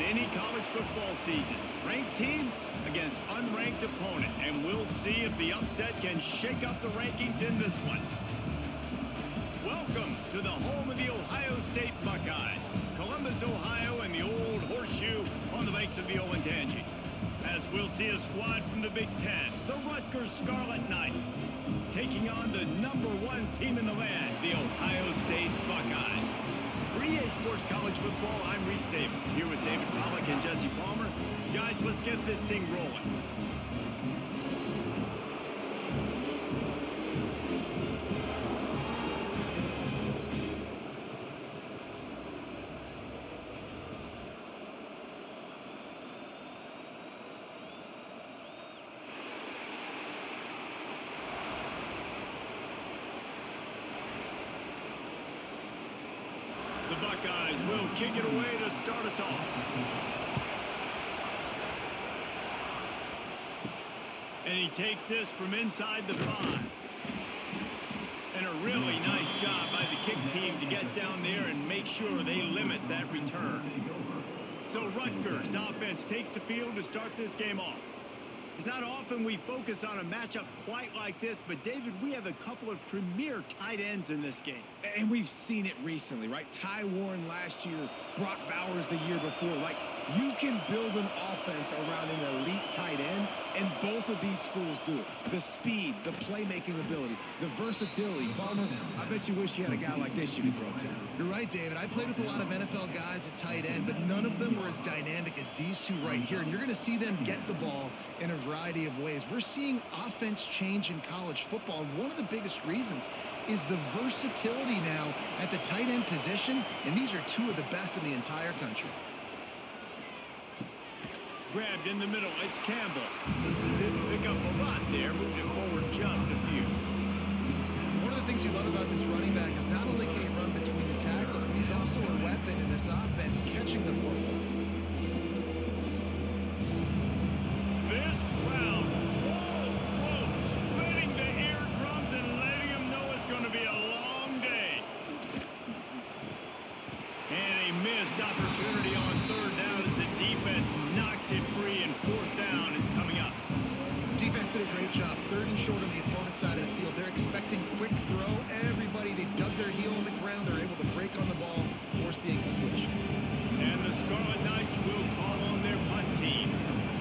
any college football season. Ranked team against unranked opponent, and we'll see if the upset can shake up the rankings in this one. Welcome to the home of the Ohio State Buckeyes, Columbus, Ohio, and the old horseshoe on the banks of the Olentangy. As we'll see a squad from the Big Ten, the Rutgers Scarlet Knights, taking on the #1 team in the land, the Ohio State Buckeyes. For EA Sports College Football, I'm Reese Davis, here with David Pollack and Jesse Palmer. Guys, let's get this thing rolling. The Buckeyes will kick it away to start us off. And he takes this from inside the 5. And a really nice job by the kick team to get down there and make sure they limit that return. So Rutgers offense takes the field to start this game off. It's not often we focus on a matchup quite like this, but David, we have a couple of premier tight ends in this game. And we've seen it recently, right? Ty Warren last year, Brock Bowers the year before. Like, you can build an offense around an elite tight end, and both of these schools do it. The speed, the playmaking ability, the versatility. Palmer, I bet you wish you had a guy like this you could throw to. You're right, David. I played with a lot of NFL guys at tight end, but none of them were as dynamic as these two right here. And you're going to see them get the ball in a variety of ways. We're seeing offense change in college football, and one of the biggest reasons is the versatility now at the tight end position, and these are two of the best in the entire country. Grabbed in the middle, it's Campbell. Didn't pick up a lot there, moved it forward just a few. One of the things you love about this running back is not only can he run between the tackles, but he's also a weapon in this offense, catching the football. This crowd, full throat, splitting the eardrums and letting them know it's going to be a long day. And a missed opportunity on third down as the defense knocks it free, and fourth down is coming up. Defense did a great job. Third and short on the opponent's side of the field. They're expecting quick throw. Everybody, they dug their heel on the ground. They're able to break on the ball, force the incompletion. And the Scarlet Knights will call on their punt team.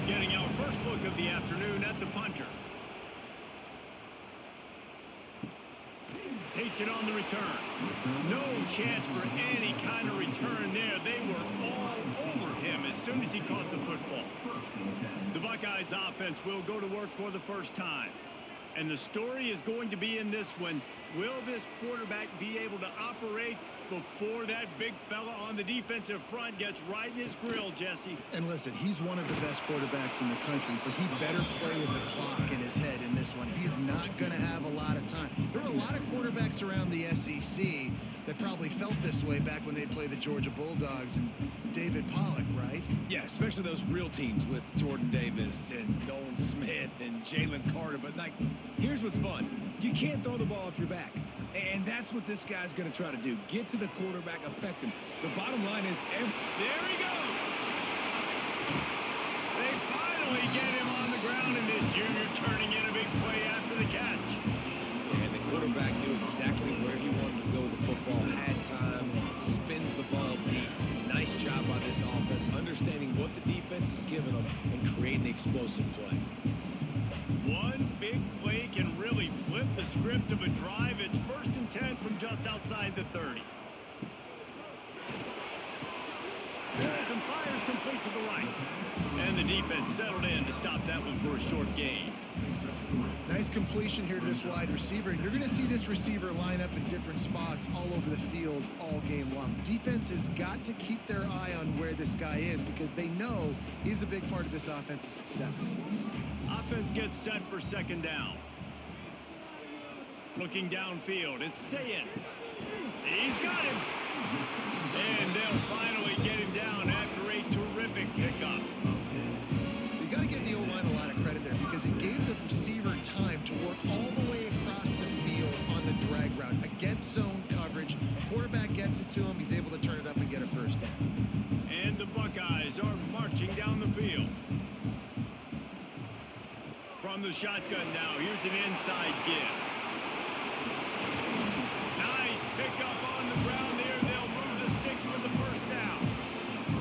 Getting our first look of the afternoon at the punter. Takes it on the return. No chance for any kind of return there. They were all over him as soon as he caught the football. The Buckeyes offense will go to work for the first time. And the story is going to be in this one. Will this quarterback be able to operate before that big fella on the defensive front gets right in his grill, Jesse? And listen, he's one of the best quarterbacks in the country, but he better play with the clock in his head in this one. He's not going to have a lot of time. There were a lot of quarterbacks around the SEC that probably felt this way back when they played the Georgia Bulldogs and David Pollack, right? Yeah, especially those real teams with Jordan Davis and Nolan Smith and Jalen Carter. But, like, here's what's fun. You can't throw the ball if you're back. And that's what this guy's going to try to do. Get to the quarterback, affect him. The bottom line is... There he goes! They finally get him on the ground, and this junior turning in a big play after the catch. And the quarterback knew exactly where he wanted to go with the football, had time, spins the ball deep. Nice job by this offense, understanding what the defense is giving them and creating the explosive play. One big play can really flip the script of a drive. It's 1st and 10 from just outside the 30. Some fires complete to the right. And the defense settled in to stop that one for a short gain. Nice completion here to this wide receiver. And you're going to see this receiver line up in different spots all over the field all game long. Defense has got to keep their eye on where this guy is because they know he's a big part of this offense's success. Offense gets set for second down. Looking downfield, it's Sayin. He's got him. And they'll finally get him down after a terrific pickup. You got to give the O-line a lot of credit there because it gave the receiver time to work all the way across the field on the drag route against zone coverage. Quarterback gets it to him. He's able to turn it up and get a first down. And the Buckeyes are From the shotgun now, here's an inside give. Nice pickup on the ground there. They'll move the sticks with the first down.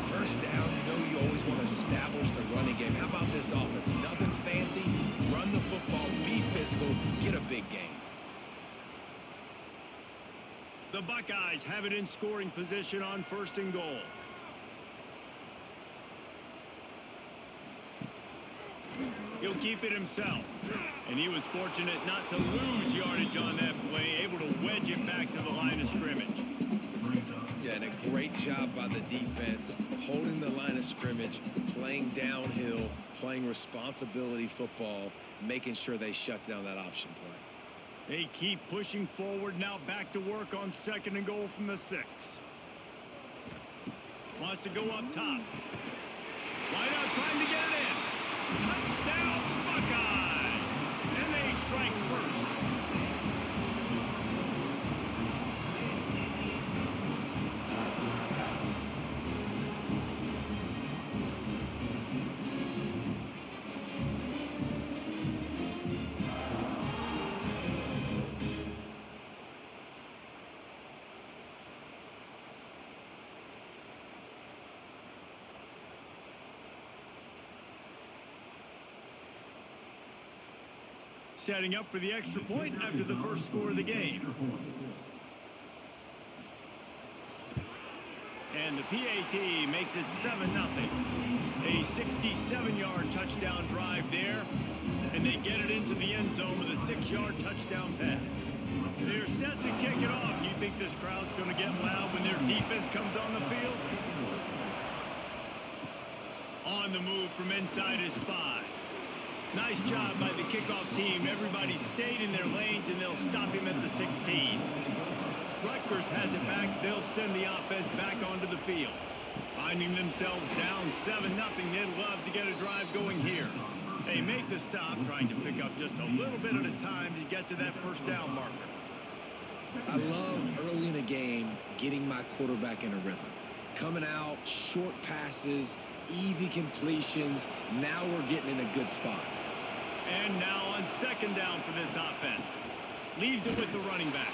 First down, you know you always want to establish the running game. How about this offense? Nothing fancy. Run the football, be physical, get a big gain. The Buckeyes have it in scoring position on 1st and goal. He'll keep it himself. And he was fortunate not to lose yardage on that play, able to wedge it back to the line of scrimmage. Yeah, and a great job by the defense, holding the line of scrimmage, playing downhill, playing responsibility football, making sure they shut down that option play. They keep pushing forward, now back to work on 2nd and goal from the 6. Wants to go up top. Wide out, trying to get it in. Touchdown, Buckeyes! And they strike first. Setting up for the extra point after the first score of the game. And the PAT makes it 7-0. A 67-yard touchdown drive there. And they get it into the end zone with a 6-yard touchdown pass. They're set to kick it off. You think this crowd's going to get loud when their defense comes on the field? On the move from inside is 5. Nice job by the kickoff team. Everybody stayed in their lanes, and they'll stop him at the 16. Rutgers has it back. They'll send the offense back onto the field. Finding themselves down 7-0, they'd love to get a drive going here. They make the stop, trying to pick up just a little bit at a time to get to that first down marker. I love early in a game getting my quarterback in a rhythm. Coming out, short passes, easy completions. Now we're getting in a good spot. And now on 2nd down for this offense. Leaves it with the running back.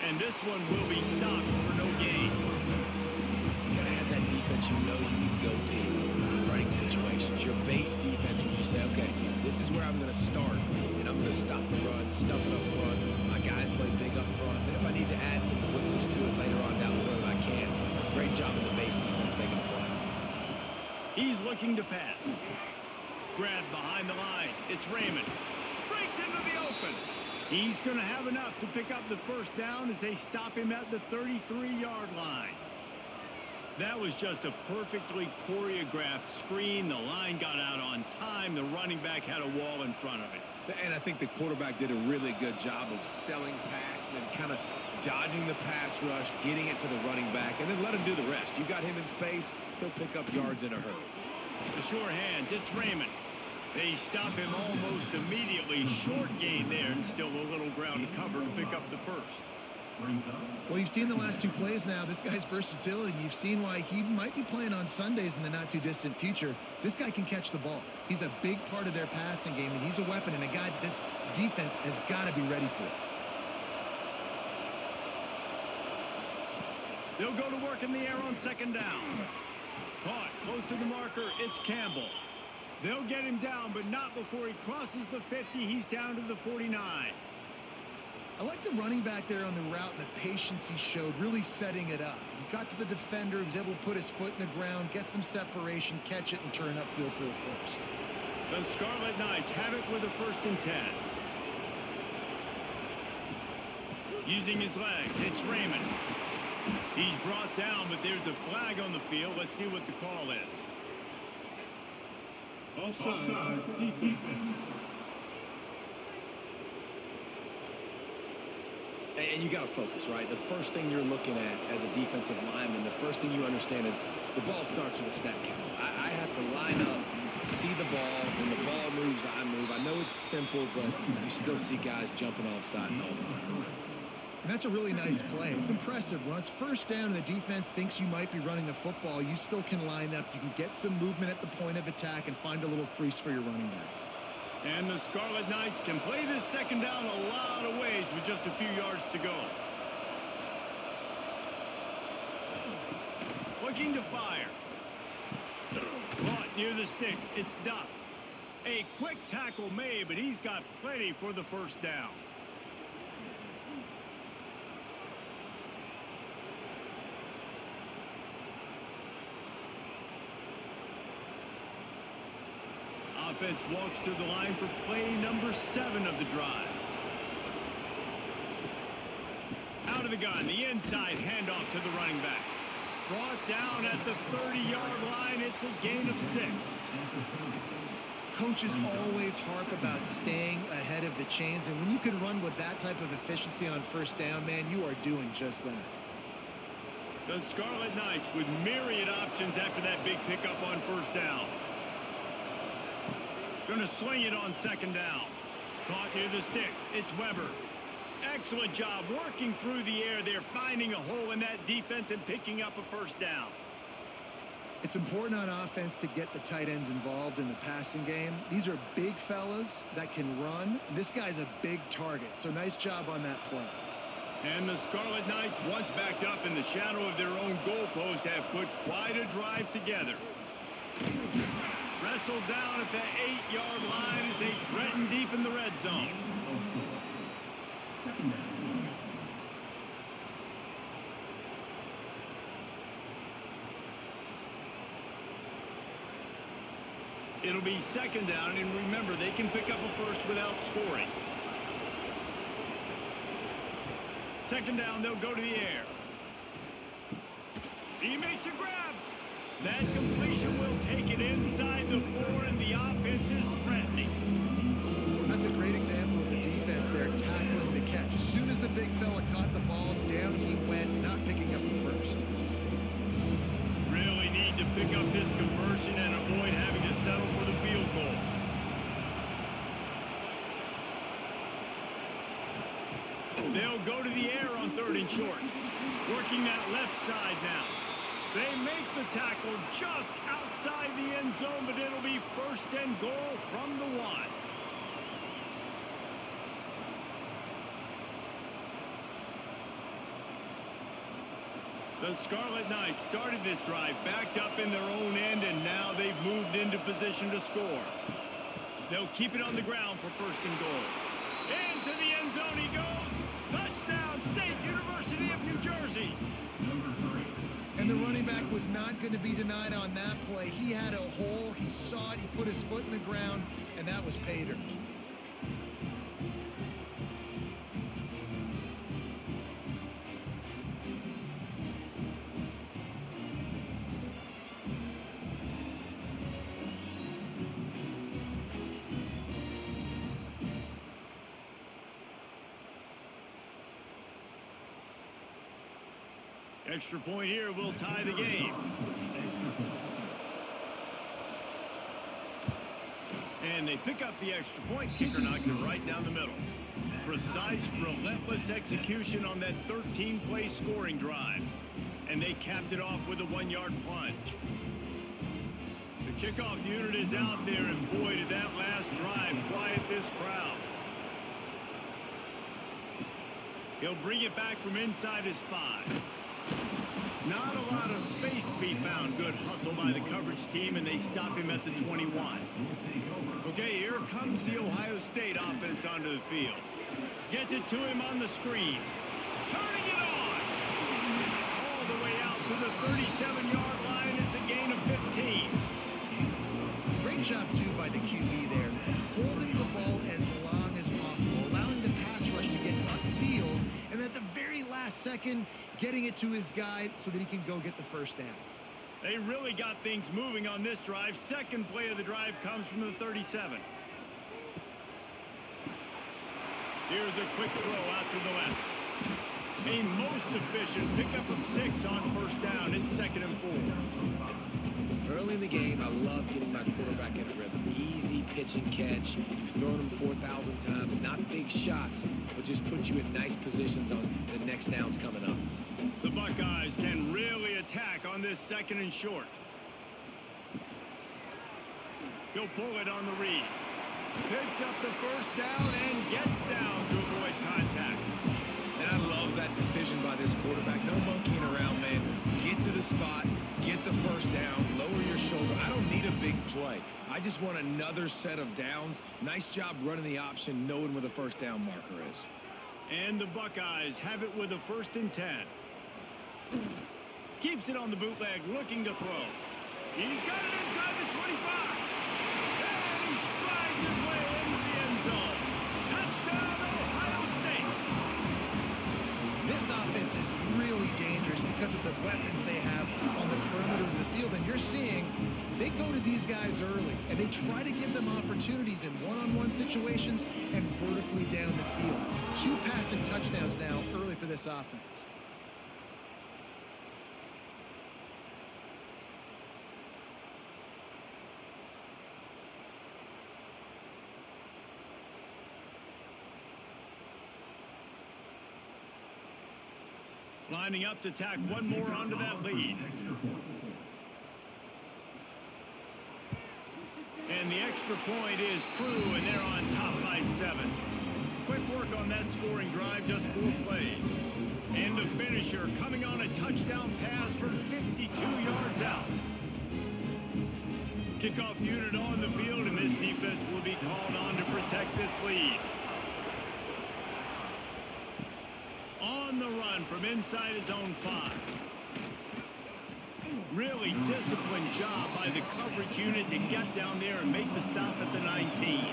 And this one will be stopped for no gain. You gotta have that defense you know you can go to in running situations. Your base defense when you say, okay, this is where I'm gonna start, and I'm gonna stop the run, stuff it up front. My guys play big up front. Then if I need to add some blitzes to it later on down the road, I can. Great job in the base defense making a play. He's looking to pass. Grabbed behind the line. It's Raymond. Breaks into the open. He's going to have enough to pick up the first down as they stop him at the 33-yard line. That was just a perfectly choreographed screen. The line got out on time. The running back had a wall in front of it. And I think the quarterback did a really good job of selling pass and then kind of dodging the pass rush, getting it to the running back, and then let him do the rest. You got him in space, he'll pick up yards in a hurry. The sure hands, it's Raymond. They stop him almost immediately. Short gain there, and still a little ground to cover to pick up the first. Well, you've seen the last 2 plays now. This guy's versatility. You've seen why he might be playing on Sundays in the not-too-distant future. This guy can catch the ball. He's a big part of their passing game, and he's a weapon and a guy that this defense has got to be ready for. They'll go to work in the air on 2nd down. Caught close to the marker. It's Campbell. They'll get him down, but not before he crosses the 50. He's down to the 49. I like the running back there on the route and the patience he showed, really setting it up. He got to the defender, he was able to put his foot in the ground, get some separation, catch it, and turn upfield for the first. The Scarlet Knights have it with a 1st and 10. Using his legs, it's Raymond. He's brought down, but there's a flag on the field. Let's see what the call is. Offside, defense. And you got to focus, right? The first thing you're looking at as a defensive lineman, the first thing you understand is the ball starts with a snap count. I have to line up, see the ball. When the ball moves, I move. I know it's simple, but you still see guys jumping off sides all the time. And that's a really nice play. It's impressive. When it's 1st down and the defense thinks you might be running the football, you still can line up. You can get some movement at the point of attack and find a little crease for your running back. And the Scarlet Knights can play this second down a lot of ways with just a few yards to go. Looking to fire. Caught near the sticks. It's Duff. A quick tackle made, but he's got plenty for the first down. Offense walks to the line for play number 7 of the drive. Out of the gun, the inside handoff to the running back. Brought down at the 30-yard line. It's a gain of 6. Coaches always harp about staying ahead of the chains, and when you can run with that type of efficiency on first down, man, you are doing just that. The Scarlet Knights with myriad options after that big pickup on first down. Going to sling it on second down. Caught near the sticks. It's Weber. Excellent job working through the air there, finding a hole in that defense and picking up a first down. It's important on offense to get the tight ends involved in the passing game. These are big fellas that can run. This guy's a big target, so nice job on that play. And the Scarlet Knights, once backed up in the shadow of their own goalpost, have put quite a drive together. Wrestled down at the 8-yard line as they threaten deep in the red zone. It'll be second down, and remember, they can pick up a first without scoring. Second down, they'll go to the air. He makes a grab. That completion will take it inside the 4, and the offense is threatening. That's a great example of the defense there tackling the catch. As soon as the big fella caught the ball, down he went, not picking up the first. Really need to pick up this conversion and avoid having to settle for the field goal. They'll go to the air on 3rd and short. Working that left side now. They make the tackle just outside the end zone, but it'll be 1st and goal from the 1. The Scarlet Knights started this drive backed up in their own end, and now they've moved into position to score. They'll keep it on the ground for 1st and goal. Into the end zone he goes. Touchdown, State University of New Jersey. And the running back was not going to be denied on that play. He had a hole. He saw it. He put his foot in the ground, and that was pay dirt. Extra point here will tie the game. And they pick up the extra point. Kicker knocked it right down the middle. Precise, relentless execution on that 13-play scoring drive. And they capped it off with a 1-yard plunge. The kickoff unit is out there, and boy, did that last drive quiet this crowd. He'll bring it back from inside his 5. Not a lot of space to be found. Good hustle by the coverage team, and they stop him at the 21. Okay, here comes the Ohio State offense onto the field. Gets it to him on the screen. Turning it on. All the way out to the 37-yard line. It's a gain of 15. Great job, too, by the QB there. Holding the ball as long as possible, allowing the pass rush to get upfield, and at the very last second, getting it to his guy so that he can go get the first down. They really got things moving on this drive. Second play of the drive comes from the 37. Here's a quick throw out to the left. A most efficient pickup of 6 on first down. It's 2nd and 4. Early in the game, I love getting my quarterback in a rhythm. Easy pitch and catch. You've thrown them 4,000 times. Not big shots, but just put you in nice positions on the next downs coming up. The Buckeyes can really attack on this 2nd and short. He'll pull it on the read. Picks up the first down and gets down to avoid contact. And I love that decision by this quarterback. No monkeying around, man. Get to the spot, get the first down, lower your shoulder. I don't need a big play. I just want another set of downs. Nice job running the option, knowing where the first down marker is. And the Buckeyes have it with a 1st and 10. Keeps it on the bootleg, looking to throw. He's got it inside the 25. And he strides his way into the end zone. Touchdown, Ohio State. This offense is really dangerous because of the weapons they have on the perimeter of the field. And you're seeing they go to these guys early, and they try to give them opportunities in one-on-one situations and vertically down the field. 2 passing touchdowns now early for this offense. Lining up to tack one more onto that lead. And the extra point is true, and they're on top by 7. Quick work on that scoring drive, just 4 plays. And the finisher coming on a touchdown pass from 52 yards out. Kickoff unit on the field, and this defense will be called on to protect this lead. On the run from inside his own 5. Really disciplined job by the coverage unit to get down there and make the stop at the 19.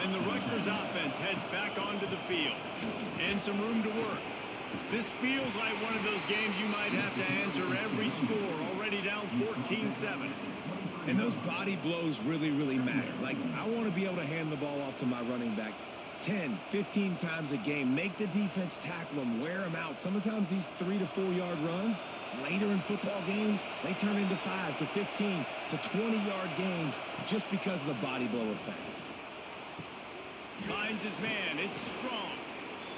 And the Rutgers offense heads back onto the field. And some room to work. This feels like one of those games you might have to answer every score, already down 14-7. And those body blows really, really matter. Like, I want to be able to hand the ball off to my running back 10, 15 times a game. Make the defense tackle them, wear them out. Sometimes these 3 to 4 yard runs, later in football games, they turn into 5 to 15 to 20 yard gains just because of the body blow effect. Finds his man. It's strong.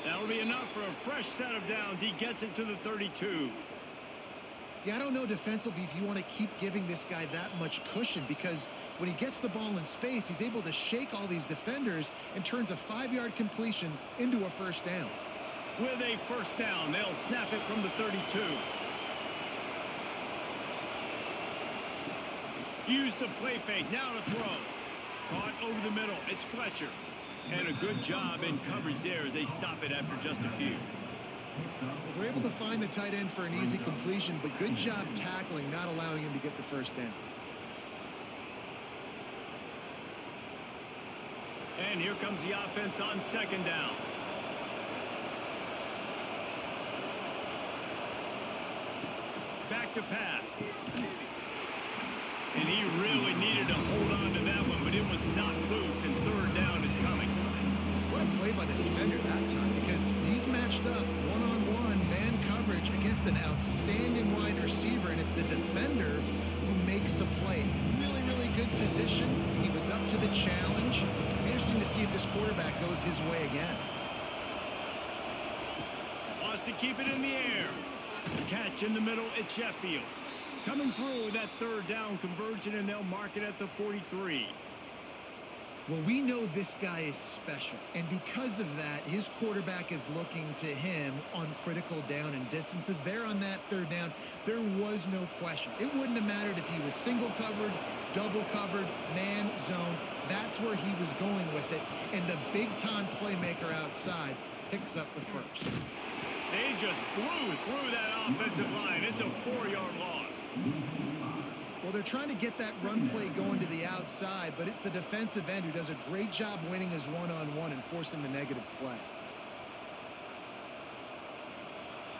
That'll be enough for a fresh set of downs. He gets it to the 32. Yeah, I don't know defensively if you want to keep giving this guy that much cushion, because when he gets the ball in space, he's able to shake all these defenders and turns a 5-yard completion into a first down. With a first down, they'll snap it from the 32. Use the play fake, now to throw. Caught over the middle, it's Fletcher. And a good job in coverage there as they stop it after just a few. Well, they're able to find the tight end for an easy completion, but good job tackling, not allowing him to get the first down. And here comes the offense on 2nd down. Back to pass. And he really needed to hold on to that one, but it was not loose, and 3rd down is coming. What a play by the defender that time, because he's matched up one-on-one man coverage against an outstanding wide receiver, and it's the defender who makes the play. Really, really good position. He was up to the challenge. Interesting to see if this quarterback goes his way again. Wants to keep it in the air. Catch in the middle, it's Sheffield. Coming through with that 3rd down conversion, and they'll mark it at the 43. Well, we know this guy is special, and because of that, his quarterback is looking to him on critical down and distances. There on that 3rd down, there was no question. It wouldn't have mattered if he was single covered, double covered, man, zone. That's where he was going with it, and the big-time playmaker outside picks up the first. They just blew through that offensive line. It's a 4-yard loss. Well, they're trying to get that run play going to the outside, but it's the defensive end who does a great job winning his one-on-one and forcing the negative play.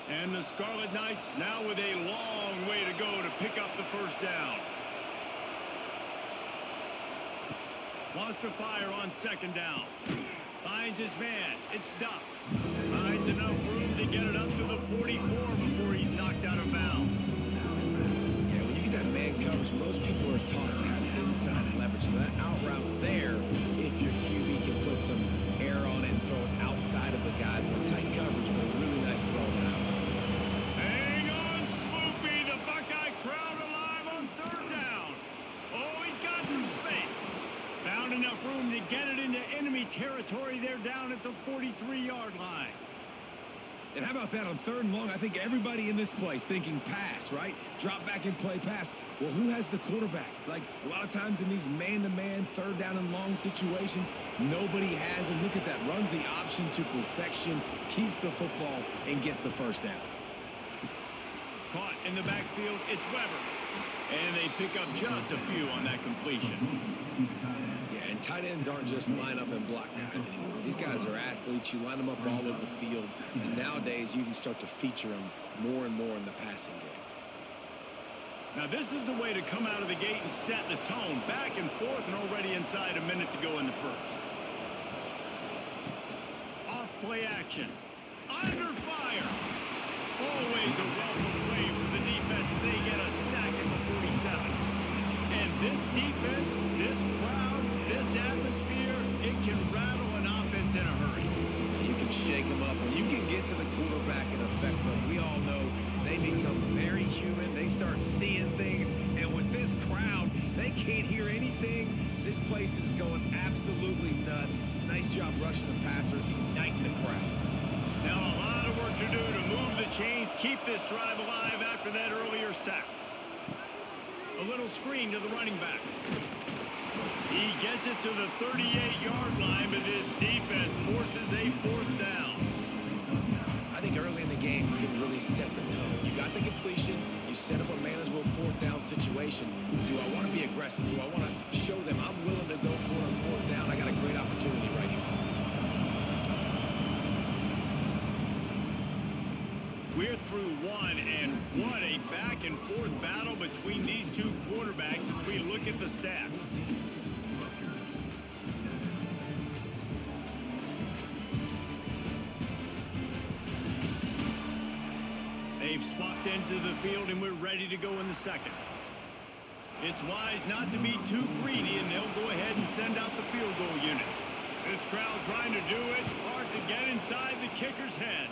And the Scarlet Knights now with a long way to go to pick up the first down. Wants to fire on 2nd down. Finds his man. It's Duff. Finds enough room to get it up to the 44 before he's knocked out of bounds. Yeah, when you get that man coverage, most people are taught to have inside leverage. So that out route's there if your QB can put some air on it and throw it outside of the guy. More tight coverage, but a really nice throw now. Hang on, Swoopy. The Buckeye crowd alive on 3rd down. Oh, he's got some space. Found enough room to territory. They're down at the 43-yard line. And how about that on 3rd and long? I think everybody in this place thinking pass, right? Drop back and play pass. Well, who has the quarterback? Like, a lot of times in these man-to-man, 3rd down and long situations, nobody has him. Look at that. Runs the option to perfection, keeps the football, and gets the 1st down. Caught in the backfield, it's Weber. And they pick up just a few on that completion. Yeah, and tight ends aren't just line up and block guys anymore. These guys are athletes. You line them up all over the field. And nowadays, you can start to feature them more and more in the passing game. Now, this is the way to come out of the gate and set the tone. Back and forth and already inside a minute to go in the 1st. Off play action. Under fire. Always a welcome play for the defense as they get a sack at the 47. And this defense, this crowd, this atmosphere, it can rattle an offense in a hurry. You can shake them up. When you can get to the quarterback and affect them, we all know they become very human. They start seeing things. And with this crowd, they can't hear anything. This place is going absolutely nuts. Nice job rushing the passer, igniting the crowd. Now a lot of work to do to move the chains, keep this drive alive after that earlier sack. A little screen to the running back. He gets it to the 38-yard line, but his defense forces a 4th down. I think early in the game, you can really set the tone. You got the completion. You set up a manageable 4th down situation. Do I want to be aggressive? Do I want to show them I'm willing to go for it on 4th down? I got a great opportunity right here. We're through one, and what a back-and-forth battle between these two quarterbacks as we look at the stats. They've swapped into the field, and we're ready to go in the 2nd. It's wise not to be too greedy, and they'll go ahead and send out the field goal unit. This crowd trying to do its part to get inside the kicker's head.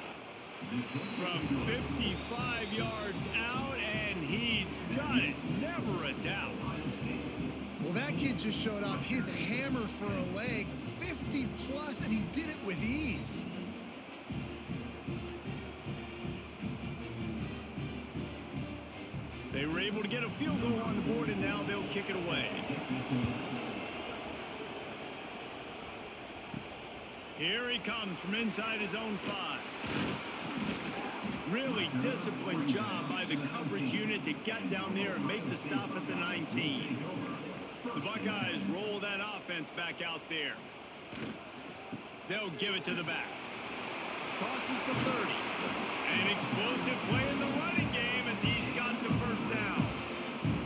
From 55 yards out, and he's got it. Never a doubt. Well, that kid just showed off his hammer for a leg, 50-plus, and he did it with ease. They were able to get a field goal on the board, and now they'll kick it away. Here he comes from inside his own 5. Really disciplined job by the coverage unit to get down there and make the stop at the 19. The Buckeyes roll that offense back out there. They'll give it to the back. Crosses the 30. An explosive play in the running game as he's got the 1st down.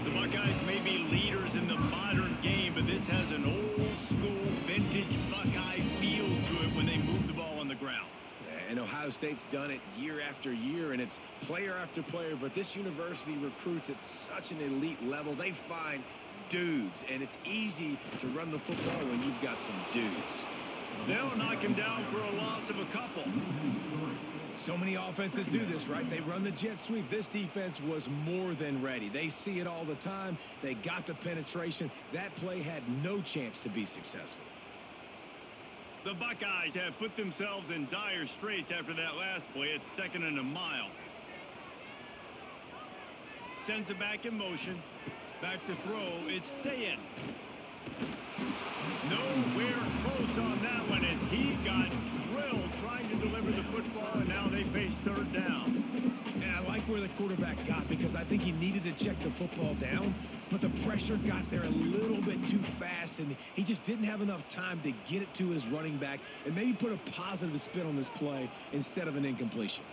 The Buckeyes may be leaders in the modern game, but this has an old-school, vintage Buckeye feel to it when they move the ball on the ground. And Ohio State's done it year after year, and it's player after player. But this university recruits at such an elite level. They find dudes, and it's easy to run the football when you've got some dudes. They'll knock him down for a loss of a couple. So many offenses do this, right? They run the jet sweep. This defense was more than ready. They see it all the time. They got the penetration. That play had no chance to be successful. The Buckeyes have put themselves in dire straits after that last play. It's 2nd and a mile. Sends it back in motion. Back to throw. It's Sayin. Nowhere close on that one as he got drilled trying to deliver the football, and now they face 3rd down. And I like where the quarterback got because I think he needed to check the football down, but the pressure got there a little bit too fast, and he just didn't have enough time to get it to his running back and maybe put a positive spin on this play instead of an incompletion.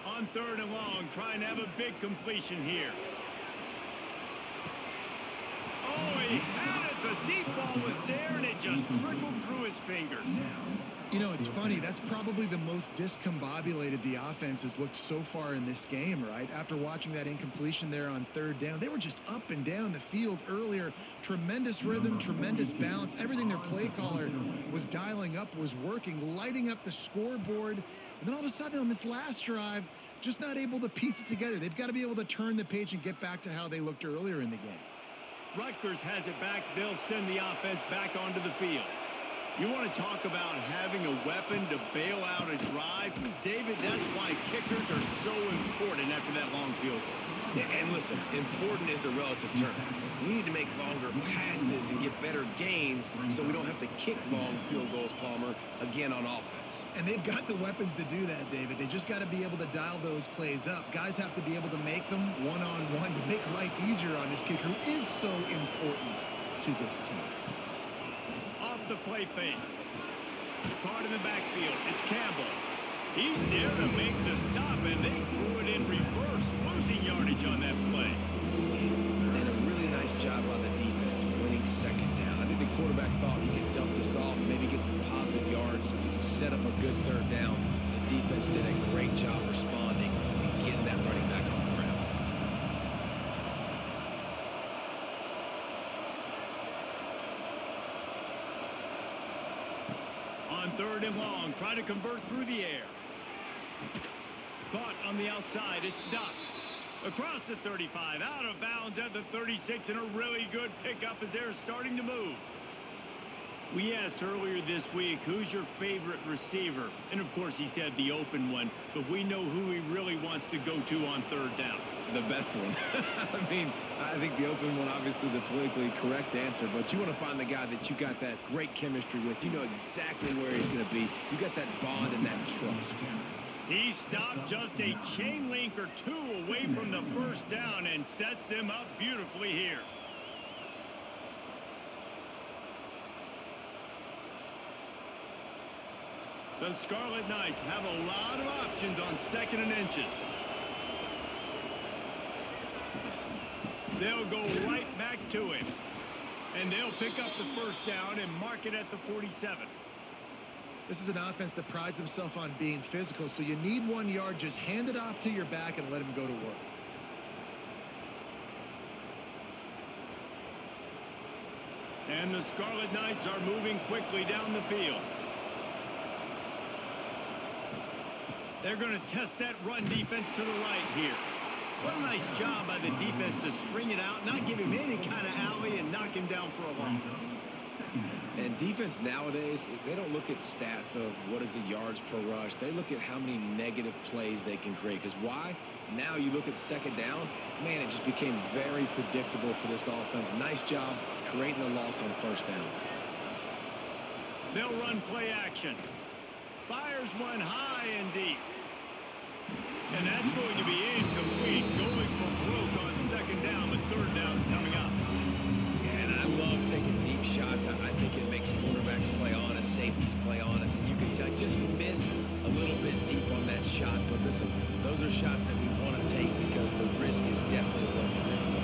On 3rd and long, trying to have a big completion here. Oh, he had it. The deep ball was there, and it just trickled through his fingers. You know, it's funny. That's probably the most discombobulated the offense has looked so far in this game, right? After watching that incompletion there on 3rd down, they were just up and down the field earlier. Tremendous rhythm, tremendous balance. Everything their play caller was dialing up was working, lighting up the scoreboard. And then all of a sudden on this last drive, just not able to piece it together. They've got to be able to turn the page and get back to how they looked earlier in the game. Rutgers has it back. They'll send the offense back onto the field. You want to talk about having a weapon to bail out a drive? David, that's why kickers are so important after that long field goal. Yeah, and listen, important is a relative term. We need to make longer passes and get better gains so we don't have to kick long field goals, Palmer, again on offense. And they've got the weapons to do that, David. They just got to be able to dial those plays up. Guys have to be able to make them one-on-one to make life easier on this kicker who is so important to this team. Off the play fake. Caught in the backfield. It's Campbell. He's there to make the stop, and they threw it in reverse, losing yardage on that play. And a really nice job by the defense winning second down. I think the quarterback thought he could dump this off, maybe get some positive yards, set up a good third down. The defense did a great job responding and getting that running back on the ground. On third and long, try to convert through the air. Caught on the outside, it's Duff. Across the 35, out of bounds at the 36, and a really good pickup as they're starting to move. We asked earlier this week, who's your favorite receiver? And of course he said the open one, but we know who he really wants to go to on third down. The best one. I mean, I think the open one, obviously the politically correct answer, but you want to find the guy that you got that great chemistry with. You know exactly where he's going to be. You got that bond and that trust. He stopped just a chain link or two away from the first down and sets them up beautifully here. The Scarlet Knights have a lot of options on second and inches. They'll go right back to him. And they'll pick up the first down and mark it at the 47. This is an offense that prides themselves on being physical, so you need 1 yard, just hand it off to your back and let him go to work. And the Scarlet Knights are moving quickly down the field. They're going to test that run defense to the right here. What a nice job by the defense to string it out, not give him any kind of alley, and knock him down for a loss. And defense nowadays, they don't look at stats of what is the yards per rush. They look at how many negative plays they can create. Because why? Now you look at second down, man, it just became very predictable for this offense. Nice job creating the loss on first down. They'll run play action. Fires one high and deep. And that's going to be incomplete. Going for broke on second down, but third down's coming up. And I love taking deep shots. I think it makes quarterbacks play honest, safeties play honest. And you can tell just missed a little bit deep on that shot. But listen, those are shots that we want to take because the risk is definitely a little bit more.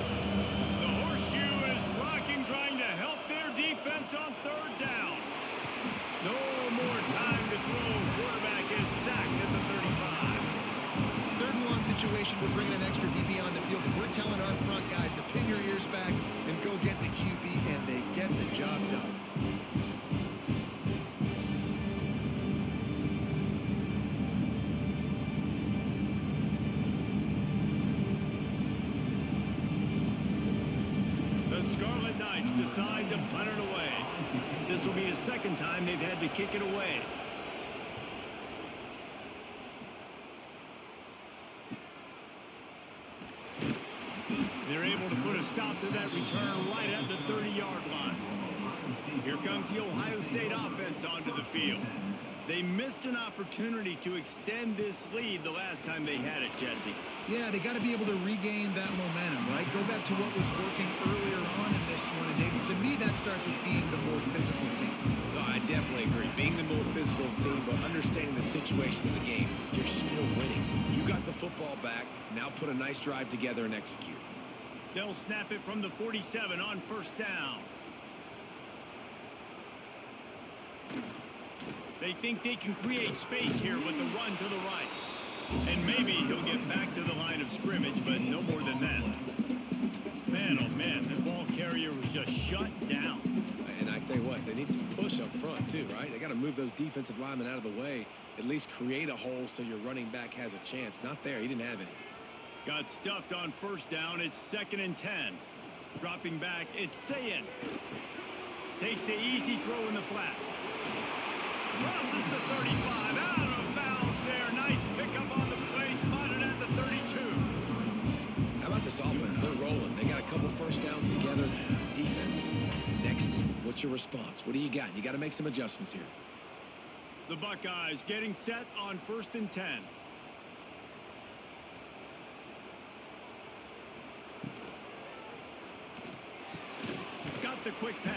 The horseshoe is rocking, trying to help their defense on third down. No more time to throw. Quarterback is sacked at the 35. Third and long situation, we're bringing an extra DB on the field, and we're telling our front guys to pin your ears back and go get the QB, and they get the job done. The Scarlet Knights decide to punt it away. This will be the second time they've had to kick it away. They're able to put a stop to that return right at the 30-yard line. Here comes the Ohio State offense onto the field. They missed an opportunity to extend this lead the last time they had it, Jesse. Yeah, they got to be able to regain that momentum, right? Go back to what was working earlier on in this one. And David, to me, that starts with being the more physical team. No, I definitely agree. Being the more physical team, but understanding the situation of the game, you're still winning. You got the football back. Now put a nice drive together and execute. They'll snap it from the 47 on first down. They think they can create space here with a run to the right. And maybe he'll get back to the line of scrimmage, but no more than that. Man, oh man, the ball carrier was just shut down. And I tell you what, they need some push up front too, right? They got to move those defensive linemen out of the way, at least create a hole so your running back has a chance. Not there. He didn't have any. Got stuffed on first down. It's 2nd and 10. Dropping back, it's Sayin. Takes the easy throw in the flat. Crosses the 35, out of bounds there. Nice pickup on the play, spotted at the 32. How about this offense? They're rolling. They got a couple first downs together. Defense. Next, what's your response? What do you got? You got to make some adjustments here. The Buckeyes getting set on 1st and 10. Got the quick pass.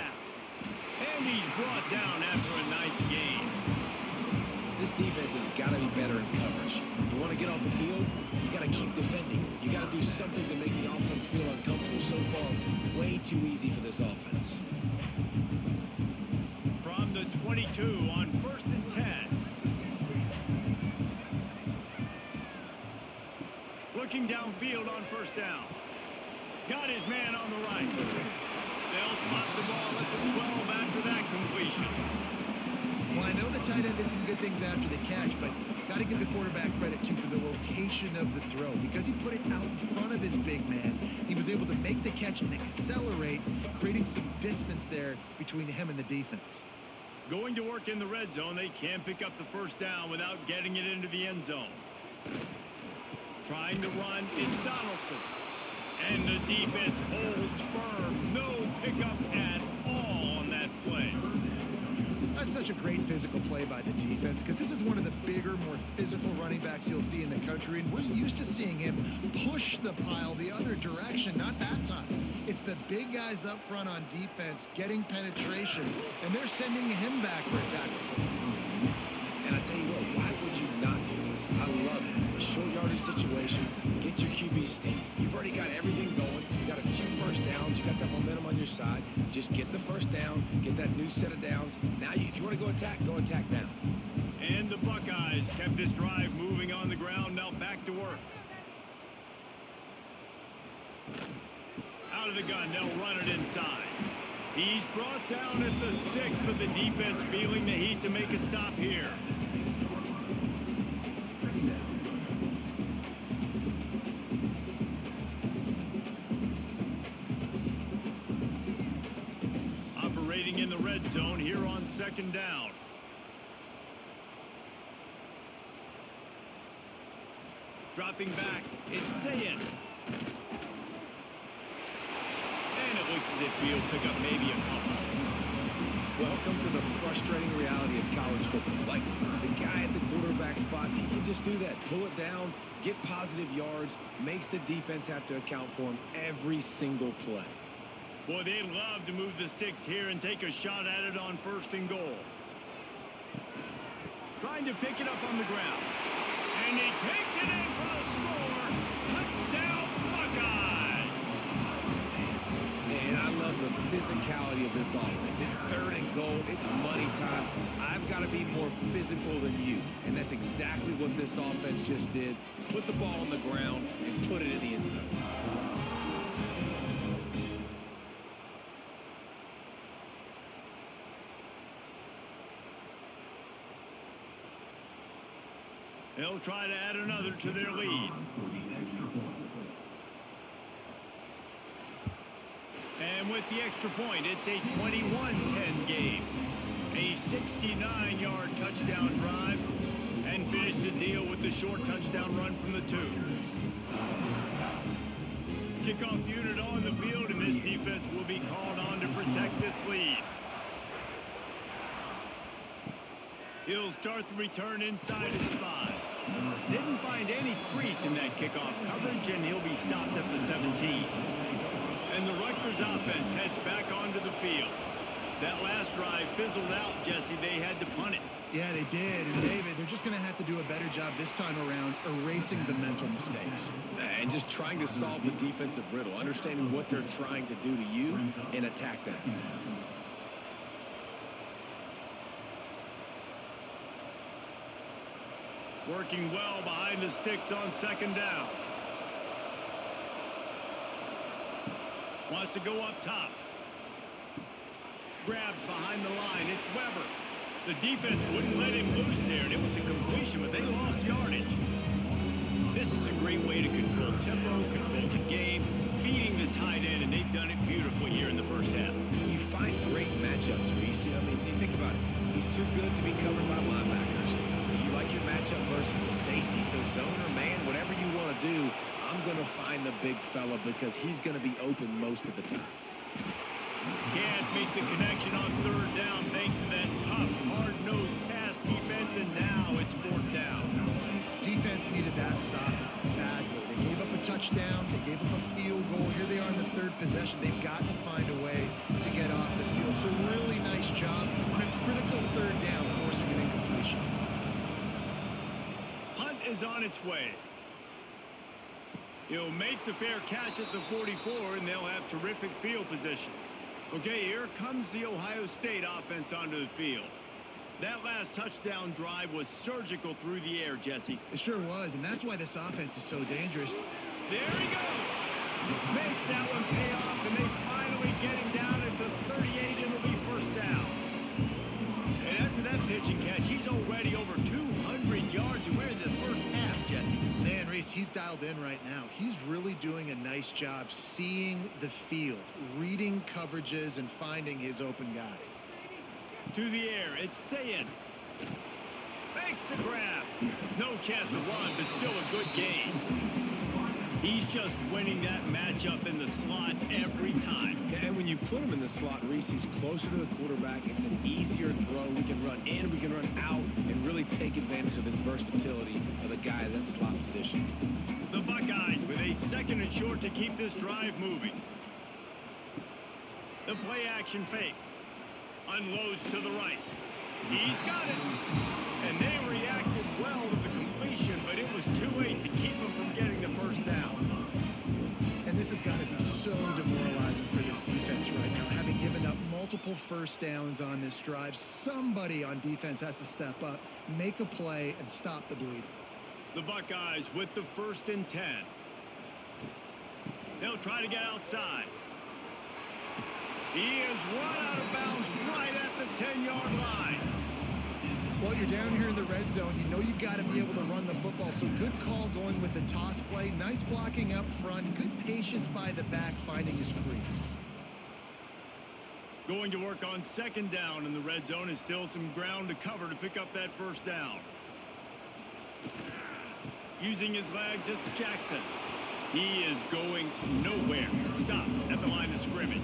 And he's brought down after a nice gain. This defense has got to be better in coverage. You want to get off the field, you got to keep defending. You got to do something to make the offense feel uncomfortable. So far, way too easy for this offense. From the 22 on 1st and 10. Looking downfield on 1st down. Got his man on the right. They'll spot the ball at the 12 after that completion. Well, I know the tight end did some good things after the catch, but got to give the quarterback credit, too, for the location of the throw. Because he put it out in front of his big man, he was able to make the catch and accelerate, creating some distance there between him and the defense. Going to work in the red zone, they can't pick up the 1st down without getting it into the end zone. Trying to run, it's Donaldson. And the defense holds firm. No pickup at all on that play. That's such a great physical play by the defense because this is one of the bigger, more physical running backs you'll see in the country, and we're used to seeing him push the pile the other direction. Not that time. It's the big guys up front on defense getting penetration, and they're sending him back for a tackle. And I tell you what, why would you not do this? I love it. A short yardage situation, get your QB sneak. You've already got everything going. You got a few first downs. You got that momentum on your side. Just get the first down, get that new set of downs. Now, if you want to go attack now. And the Buckeyes kept this drive moving on the ground. Now back to work. Out of the gun, they'll run it inside. He's brought down at the 6, but the defense feeling the heat to make a stop here. Operating in the red zone here on 2nd down. Dropping back, it's Sayin. And it looks as if he'll pick up maybe a couple. Welcome to the frustrating reality of college football. Like, the guy at the quarterback spot, he can just do that. Pull it down, get positive yards, makes the defense have to account for him every single play. Boy, they'd love to move the sticks here and take a shot at it on 1st and goal. Trying to pick it up on the ground. And he takes it in for the score. Touchdown, Buckeyes! And I love the physicality of this offense. It's 3rd and goal. It's money time. I've got to be more physical than you. And that's exactly what this offense just did. Put the ball on the ground and put it in the end zone. They'll try to add another to their lead. And with the extra point, it's a 21-10 game. A 69-yard touchdown drive. And finish the deal with the short touchdown run from the 2. Kickoff unit on the field, and this defense will be called on to protect this lead. He'll start the return inside his 5. Didn't find any crease in that kickoff coverage, and he'll be stopped at the 17. And the Rutgers offense heads back onto the field. That last drive fizzled out, Jesse. They had to punt it. Yeah, they did. And David, they're just going to have to do a better job this time around erasing the mental mistakes. And just trying to solve the defensive riddle, understanding what they're trying to do to you and attack them. Working well behind the sticks on 2nd down. Wants to go up top. Grabbed behind the line. It's Weber. The defense wouldn't let him loose there, and it was a completion, but they lost yardage. This is a great way to control tempo, control the game, feeding the tight end, and they've done it course, I mean, you think about it. He's too good to be covered by linebackers. You like your matchup versus a safety, so zone or man, whatever you want to do, I'm going to find the big fella because he's going to be open most of the time. Can't make the connection on third down thanks to that tough, hard-nosed pass defense, and now it's fourth down. Defense needed that stop badly. They gave up a touchdown. They gave up a field goal. Here they are in the third possession. They've got to find a way to get off the field. So really nice job on a critical third down, forcing an incompletion. Punt is on its way. He'll make the fair catch at the 44, and they'll have terrific field position. Okay, here comes the Ohio State offense onto the field. That last touchdown drive was surgical through the air, Jesse. It sure was, and that's why this offense is so dangerous. There he goes. Makes that one pay off, and they finally get him down at the 38. It'll be first down. And after that pitch and catch, he's already over 200 yards, and we're in the first half, Jesse. Man, Reese, he's dialed in right now. He's really doing a nice job seeing the field, reading coverages, and finding his open guy. To the air, it's Sayin. Makes the grab. No chance to run, but still a good gain. He's just winning that matchup in the slot every time. And when you put him in the slot, Reese, he's closer to the quarterback. It's an easier throw. We can run in, we can run out, and really take advantage of his versatility of the guy in that slot position. The Buckeyes with a second and short to keep this drive moving. The play action fake. Unloads to the right. He's got it. And they reacted well to the completion, but it was too late to keep him from getting the first down. And this has got to be so demoralizing for this defense right now. Having given up multiple first downs on this drive, somebody on defense has to step up, make a play, and stop the bleeding. The Buckeyes with the 1st and 10. They'll try to get outside. He is run out of bounds right at the 10-yard line. Well, you're down here in the red zone. You know you've got to be able to run the football. So good call going with the toss play. Nice blocking up front. Good patience by the back finding his crease. Going to work on 2nd down in the red zone is still some ground to cover to pick up that first down. Using his legs, it's Jackson. He is going nowhere. Stop at the line of scrimmage.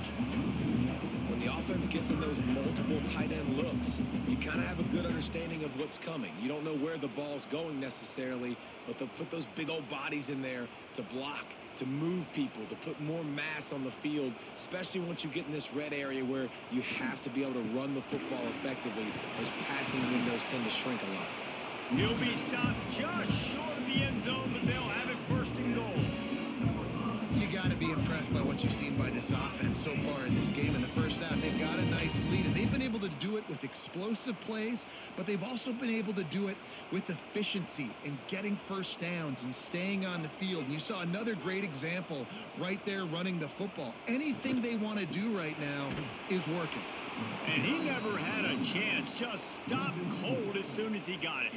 When the offense gets in those multiple tight end looks, you kind of have a good understanding of what's coming. You don't know where the ball's going necessarily, but they'll put those big old bodies in there to block, to move people, to put more mass on the field, especially once you get in this red area where you have to be able to run the football effectively. Those passing windows tend to shrink a lot. He'll be stopped just short of the end zone, but they'll have it 1st and goal. You got to be impressed by what you've seen by this offense so far in this game. In the first half, they've got a nice lead, and they've been able to do it with explosive plays, but they've also been able to do it with efficiency and getting first downs and staying on the field. And you saw another great example right there running the football. Anything they want to do right now is working. And he never had a chance, just stopped cold as soon as he got it.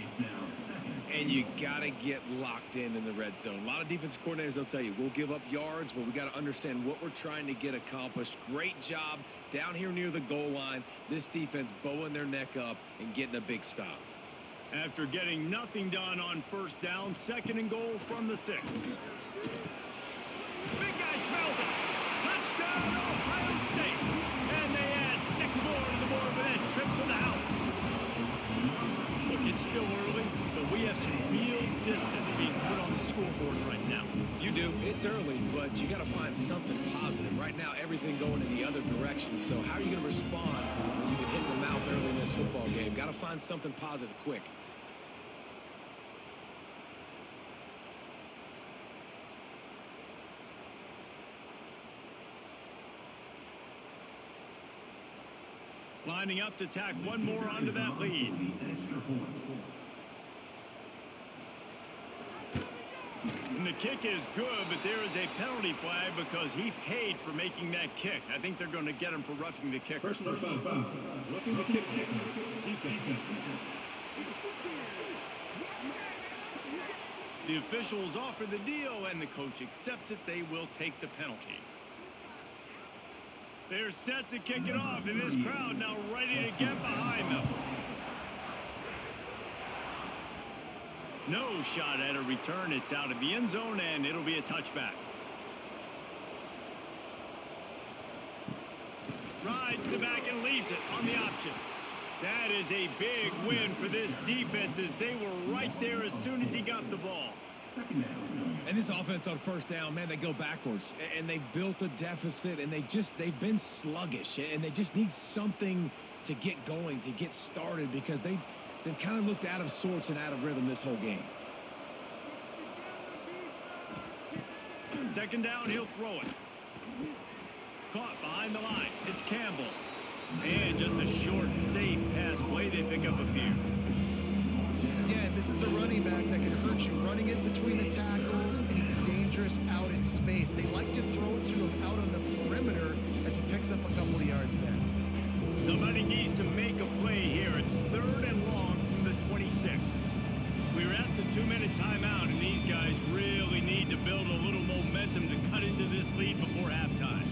And you got to get locked in the red zone. A lot of defensive coordinators, they'll tell you, we'll give up yards, but we got to understand what we're trying to get accomplished. Great job down here near the goal line. This defense bowing their neck up and getting a big stop. After getting nothing done on 1st down, 2nd and goal from the 6. Big guy smells it. Touchdown, Ohio State. And they add 6 more to the board with that trip to the house. Look, it's still early, but we have some real distance being put on the scoreboard right now. You do. It's early, but you got to find something positive. Right now, everything going in the other direction. So how are you going to respond when you've been hit in the mouth early in this football game? Got to find something positive quick. Lining up to tack one more onto that lead. And the kick is good, but there is a penalty flag because he paid for making that kick. I think they're going to get him for roughing the kicker. Personal foul. Roughing the kick. Defense. The officials offer the deal, and the coach accepts it. They will take the penalty. They're set to kick it off, and this crowd now ready to get behind them. No shot at a return. It's out of the end zone, and it'll be a touchback. Rides the back and leaves it on the option. That is a big win for this defense as they were right there as soon as he got the ball. And this offense on first down, man, they go backwards. And they've built a deficit, and they've been sluggish. And they just need something to get going, to get started, because they've kind of looked out of sorts and out of rhythm this whole game. Second down, he'll throw it. Caught behind the line. It's Campbell. And just a short, safe pass play. They pick up a few. Again, this is a running back that can hurt you. Running it between the tackles, and he's dangerous out in space. They like to throw it to him out on the perimeter as he picks up a couple of yards there. Somebody needs to make a play here. It's third and long from the 26. We're at the 2-minute timeout, and these guys really need to build a little momentum to cut into this lead before halftime.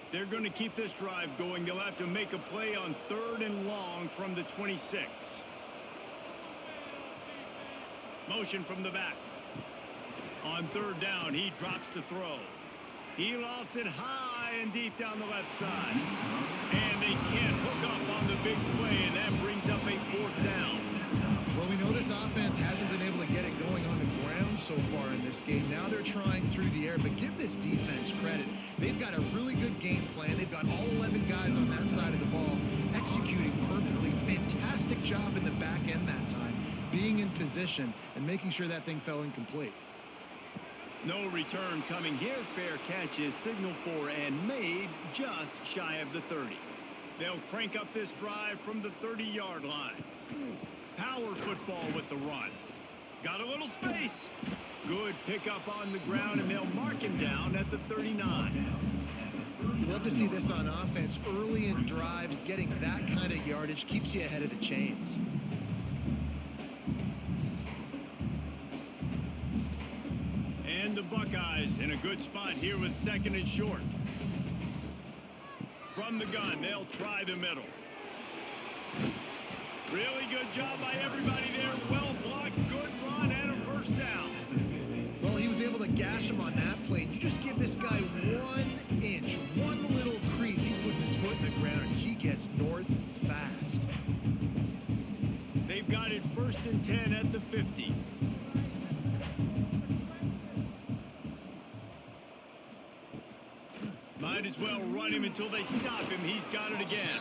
If they're going to keep this drive going, they'll have to make a play on third and long from the 26. Motion from the back. On third down, he drops to throw. He lofts it high and deep down the left side. And they can't hook up on the big play, and that brings up a fourth down. Well, we know this offense hasn't been able to get it going on the ground so far in this game. Now they're trying through the air, but give this defense credit. They've got a really good game plan. They've got all 11 guys on that side of the ball executing perfectly. Fantastic job in the back end that time, being in position and making sure that thing fell incomplete. No return coming here. Fair catch is signaled for and made just shy of the 30. They'll crank up this drive from the 30-yard line. Power football with the run. Got a little space. Good pickup on the ground, and they'll mark him down at the 39. You love to see this on offense. Early in drives, getting that kind of yardage keeps you ahead of the chains. And the Buckeyes in a good spot here with second and short. From the gun, they'll try the middle. Really good job by everybody there. Well blocked, good run, and a first down. Well, he was able to gash him on that play. You just give this guy 1 inch, one little crease. He puts his foot in the ground, and he gets north fast. They've got it first and 10 at the 50. Might as well run him until they stop him. He's got it again.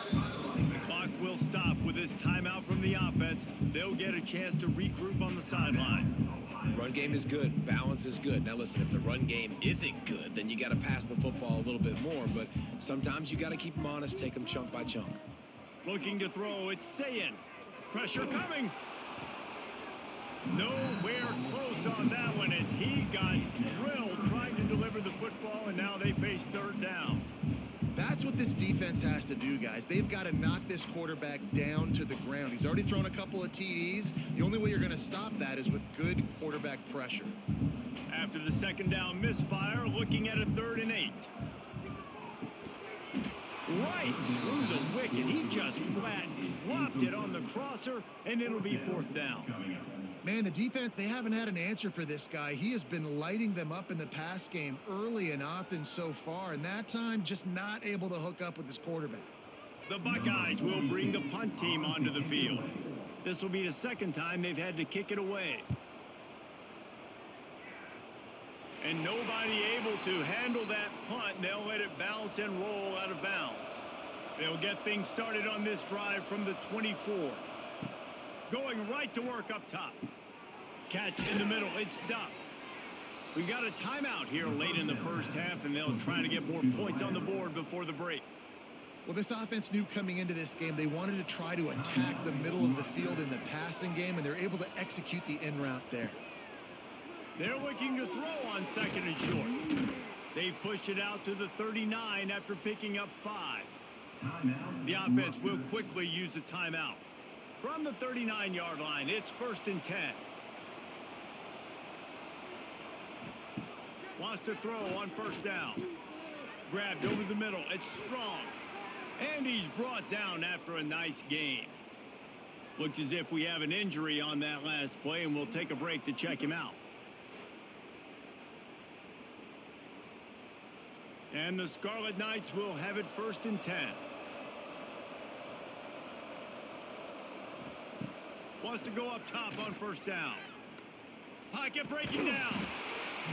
The clock will stop with this timeout from the offense. They'll get a chance to regroup on the sideline. Run game is good. Balance is good. Now, listen, if the run game isn't good, then you got to pass the football a little bit more. But sometimes you got to keep them honest, take them chunk by chunk. Looking to throw, it's Sayin. Pressure coming. Nowhere close on that one as he got drilled trying to deliver the football, and now they face third down. That's what this defense has to do, guys. They've got to knock this quarterback down to the ground. He's already thrown a couple of TDs. The only way you're going to stop that is with good quarterback pressure. After the second down misfire, looking at a 3rd and 8. Right through the wicket. He just flat dropped it on the crosser, and it'll be 4th down. Man, the defense, they haven't had an answer for this guy. He has been lighting them up in the pass game early and often so far, and that time just not able to hook up with his quarterback. The Buckeyes will bring the punt team onto the field. This will be the second time they've had to kick it away. And nobody able to handle that punt. They'll let it bounce and roll out of bounds. They'll get things started on this drive from the 24. Going right to work up top. Catch in the middle. It's Duff. We got a timeout here late in the first half, and they'll try to get more points on the board before the break. Well, this offense knew coming into this game they wanted to try to attack the middle of the field in the passing game, and they're able to execute the in route there. They're looking to throw on second and short. They've pushed it out to the 39 after picking up 5. The offense will quickly use a timeout. From the 39-yard line, it's 1st and 10. Wants to throw on first down. Grabbed over the middle. It's strong. And he's brought down after a nice gain. Looks as if we have an injury on that last play, and we'll take a break to check him out. And the Scarlet Knights will have it 1st and 10. Wants to go up top on first down. Pocket breaking down.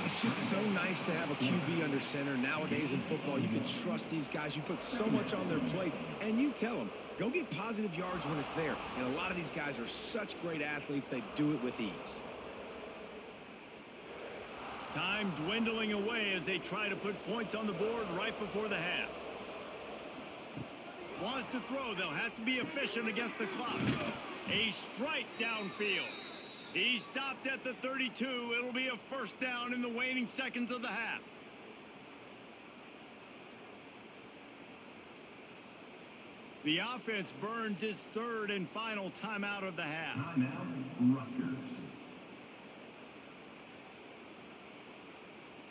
It's just so nice to have a QB under center. Nowadays in football, you can trust these guys. You put so much on their plate, and you tell them, go get positive yards when it's there. And a lot of these guys are such great athletes, they do it with ease. Time dwindling away as they try to put points on the board right before the half. Wants to throw. They'll have to be efficient against the clock. A strike downfield. He stopped at the 32. It'll be a first down in the waning seconds of the half. The offense burns its 3rd and final timeout of the half. Timeout, Rutgers.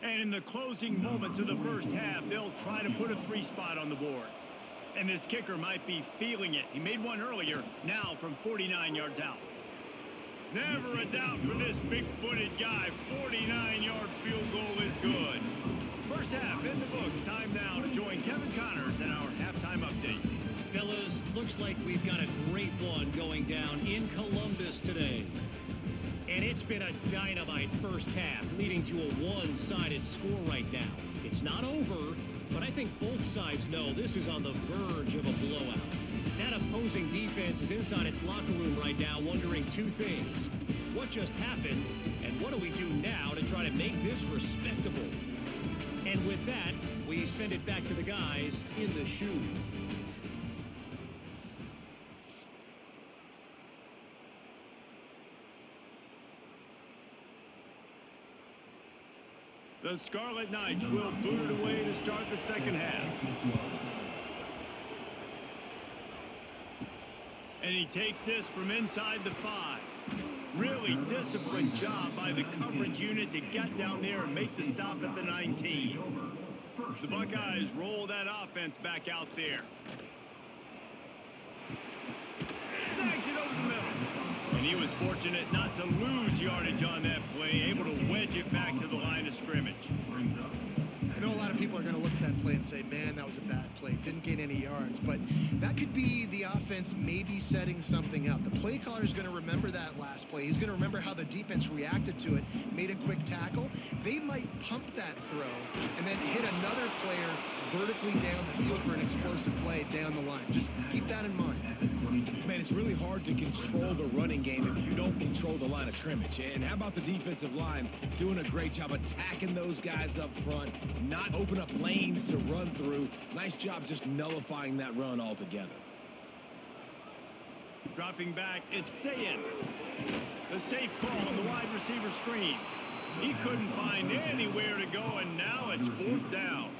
And in the closing moments of the first half, they'll try to put a 3 spot on the board. And this kicker might be feeling it. He made one earlier, now from 49 yards out. Never a doubt for this big-footed guy. 49-yard field goal is good. First half in the books. Time now to join Kevin Connors in our halftime update. Fellas, looks like we've got a great one going down in Columbus today. And it's been a dynamite first half, leading to a one-sided score right now. It's not over, but I think both sides know this is on the verge of a blowout. That opposing defense is inside its locker room right now wondering 2 things. What just happened, and what do we do now to try to make this respectable? And with that, we send it back to the guys in the shoe. The Scarlet Knights will boot it away to start the second half. And he takes this from inside the 5. Really disciplined job by the coverage unit to get down there and make the stop at the 19. The Buckeyes roll that offense back out there. Snags it over the middle. And he was fortunate not to lose yardage on that play, able to wedge it back to the line of scrimmage. I know a lot of people are going to look at that play and say, man, that was a bad play. Didn't gain any yards. But that could be the offense maybe setting something up. The play caller is going to remember that last play. He's going to remember how the defense reacted to it, made a quick tackle. They might pump that throw and then hit another player vertically down the field for an explosive play down the line. Just keep that in mind. Man, it's really hard to control the running game if you don't control the line of scrimmage. And how about the defensive line doing a great job attacking those guys up front, not open up lanes to run through. Nice job just nullifying that run altogether. Dropping back, it's Sayin. The safe call on the wide receiver screen. He couldn't find anywhere to go, and now it's 4th down.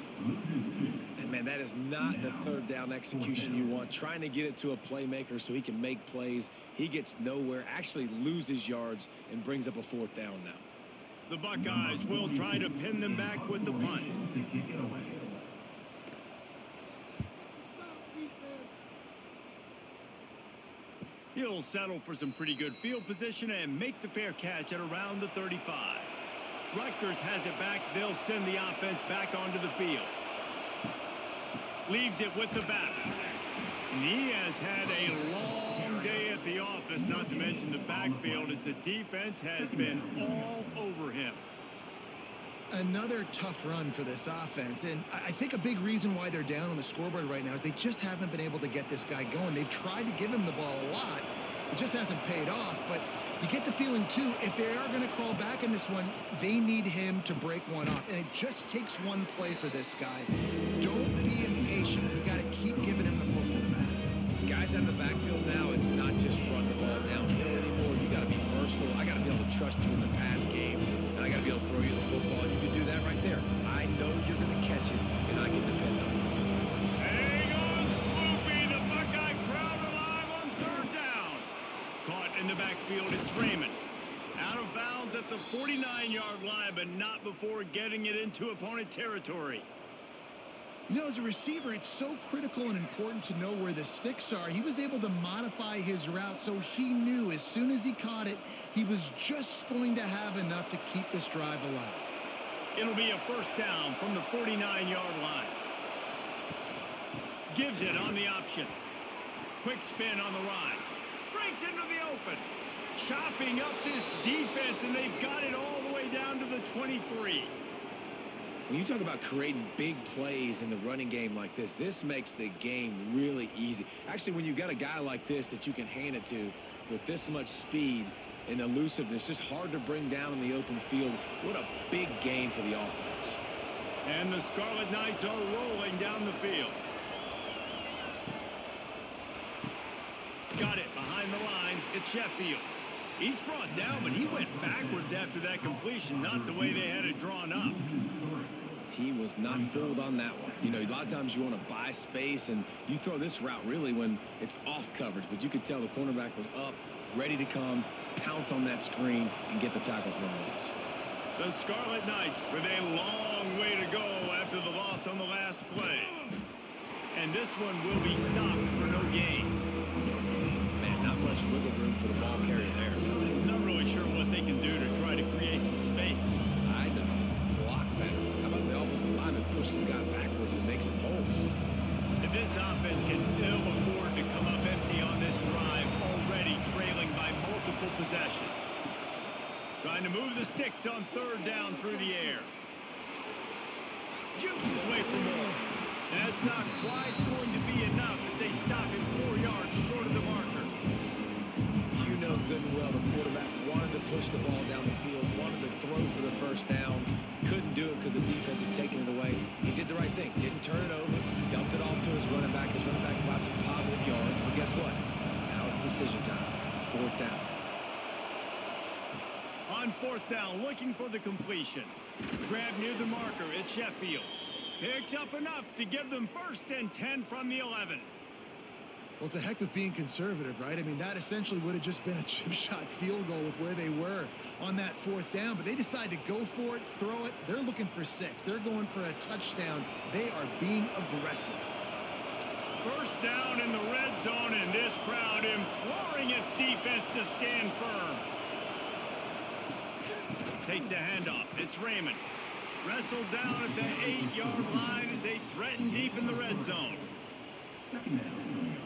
And man, that is not the 3rd down execution you want. Trying to get it to a playmaker so he can make plays. He gets nowhere, actually loses yards, and brings up a 4th down now. The Buckeyes will try to pin them back with the punt. He'll settle for some pretty good field position and make the fair catch at around the 35. Rutgers has it back. They'll send the offense back onto the field. Leaves it with the back. And he has had a long day at the office, not to mention the backfield, as the defense has been all over him. Another tough run for this offense, and I think a big reason why they're down on the scoreboard right now is they just haven't been able to get this guy going. They've tried to give him the ball a lot. It just hasn't paid off, but you get the feeling, too, if they are going to crawl back in this one, they need him to break one off, and it just takes one play for this guy. Don't be impatient. You got to keep giving him the football. Guys out of the backfield now, it's not just run the ball downhill anymore. You got to be versatile. I got to be able to trust you in the pass game, and I got to be able to throw you the football. You can do that right there. I know you're going to catch it, and I can depend on you. Hang on, Sloopy. The Buckeye crowd alive on 3rd down. Caught in the backfield, it's Raymond. Out of bounds downs at the 49-yard line, but not before getting it into opponent territory. You know, as a receiver, it's so critical and important to know where the sticks are. He was able to modify his route so he knew as soon as he caught it, he was just going to have enough to keep this drive alive. It'll be a first down from the 49-yard line. Gives it on the option. Quick spin on the ride. Breaks into the open. Chopping up this defense, and they've got it all the way down to the 23. When you talk about creating big plays in the running game like this makes the game really easy. Actually, when you've got a guy like this that you can hand it to with this much speed and elusiveness, just hard to bring down in the open field. What a big game for the offense. And the Scarlet Knights are rolling down the field. Got it behind the line. It's Sheffield. He's brought down, but he went backwards after that completion, not the way they had it drawn up. He was not fooled on that one. You know, a lot of times you want to buy space, and you throw this route really when it's off coverage, but you could tell the cornerback was up, ready to come, pounce on that screen, and get the tackle for us. The Scarlet Knights with a long way to go after the loss on the last play. And this one will be stopped for no gain. Man, not much wiggle room for the ball carrier there. Not really sure what they can do to try to create some space. I know. Block better. How about the offensive lineman push some guy backwards and make some holes? And this offense can ill afford to come up empty on this drive, already trailing by multiple possessions. Trying to move the sticks on third down through the air. Jukes his way for more. That's not quite going to be enough as they stop him 4 yards short of the marker. You know good and well the quarterback wanted to push the ball down the field, wanted to throw for the first down, couldn't do it because the defense had taken it away. He did the right thing, didn't turn it over, dumped it off to his running back. His running back got some positive yards, but guess what? Now it's decision time. It's fourth down. On fourth down, looking for the completion. Grab near the marker, it's Sheffield. Picks up enough to give them 1st and 10 from the 11. Well, to heck with being conservative, right? I mean, that essentially would have just been a chip shot field goal with where they were on that fourth down, but they decide to go for it, throw it. They're looking for 6. They're going for a touchdown. They are being aggressive. First down in the red zone, and this crowd imploring its defense to stand firm. Takes the handoff. It's Raymond. Wrestled down at the 8-yard line as they threaten deep in the red zone. Second down.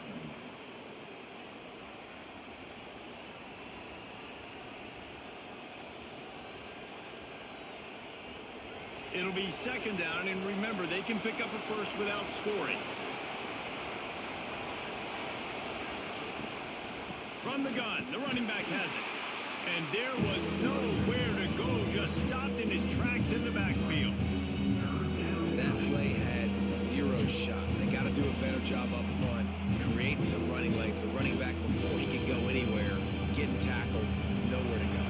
It'll be second down, and remember, they can pick up a first without scoring. From the gun, the running back has it. And there was nowhere to go, just stopped in his tracks in the backfield. That play had 0 shot. They got to do a better job up front, creating some running lanes. The running back, before he could go anywhere, getting tackled, nowhere to go.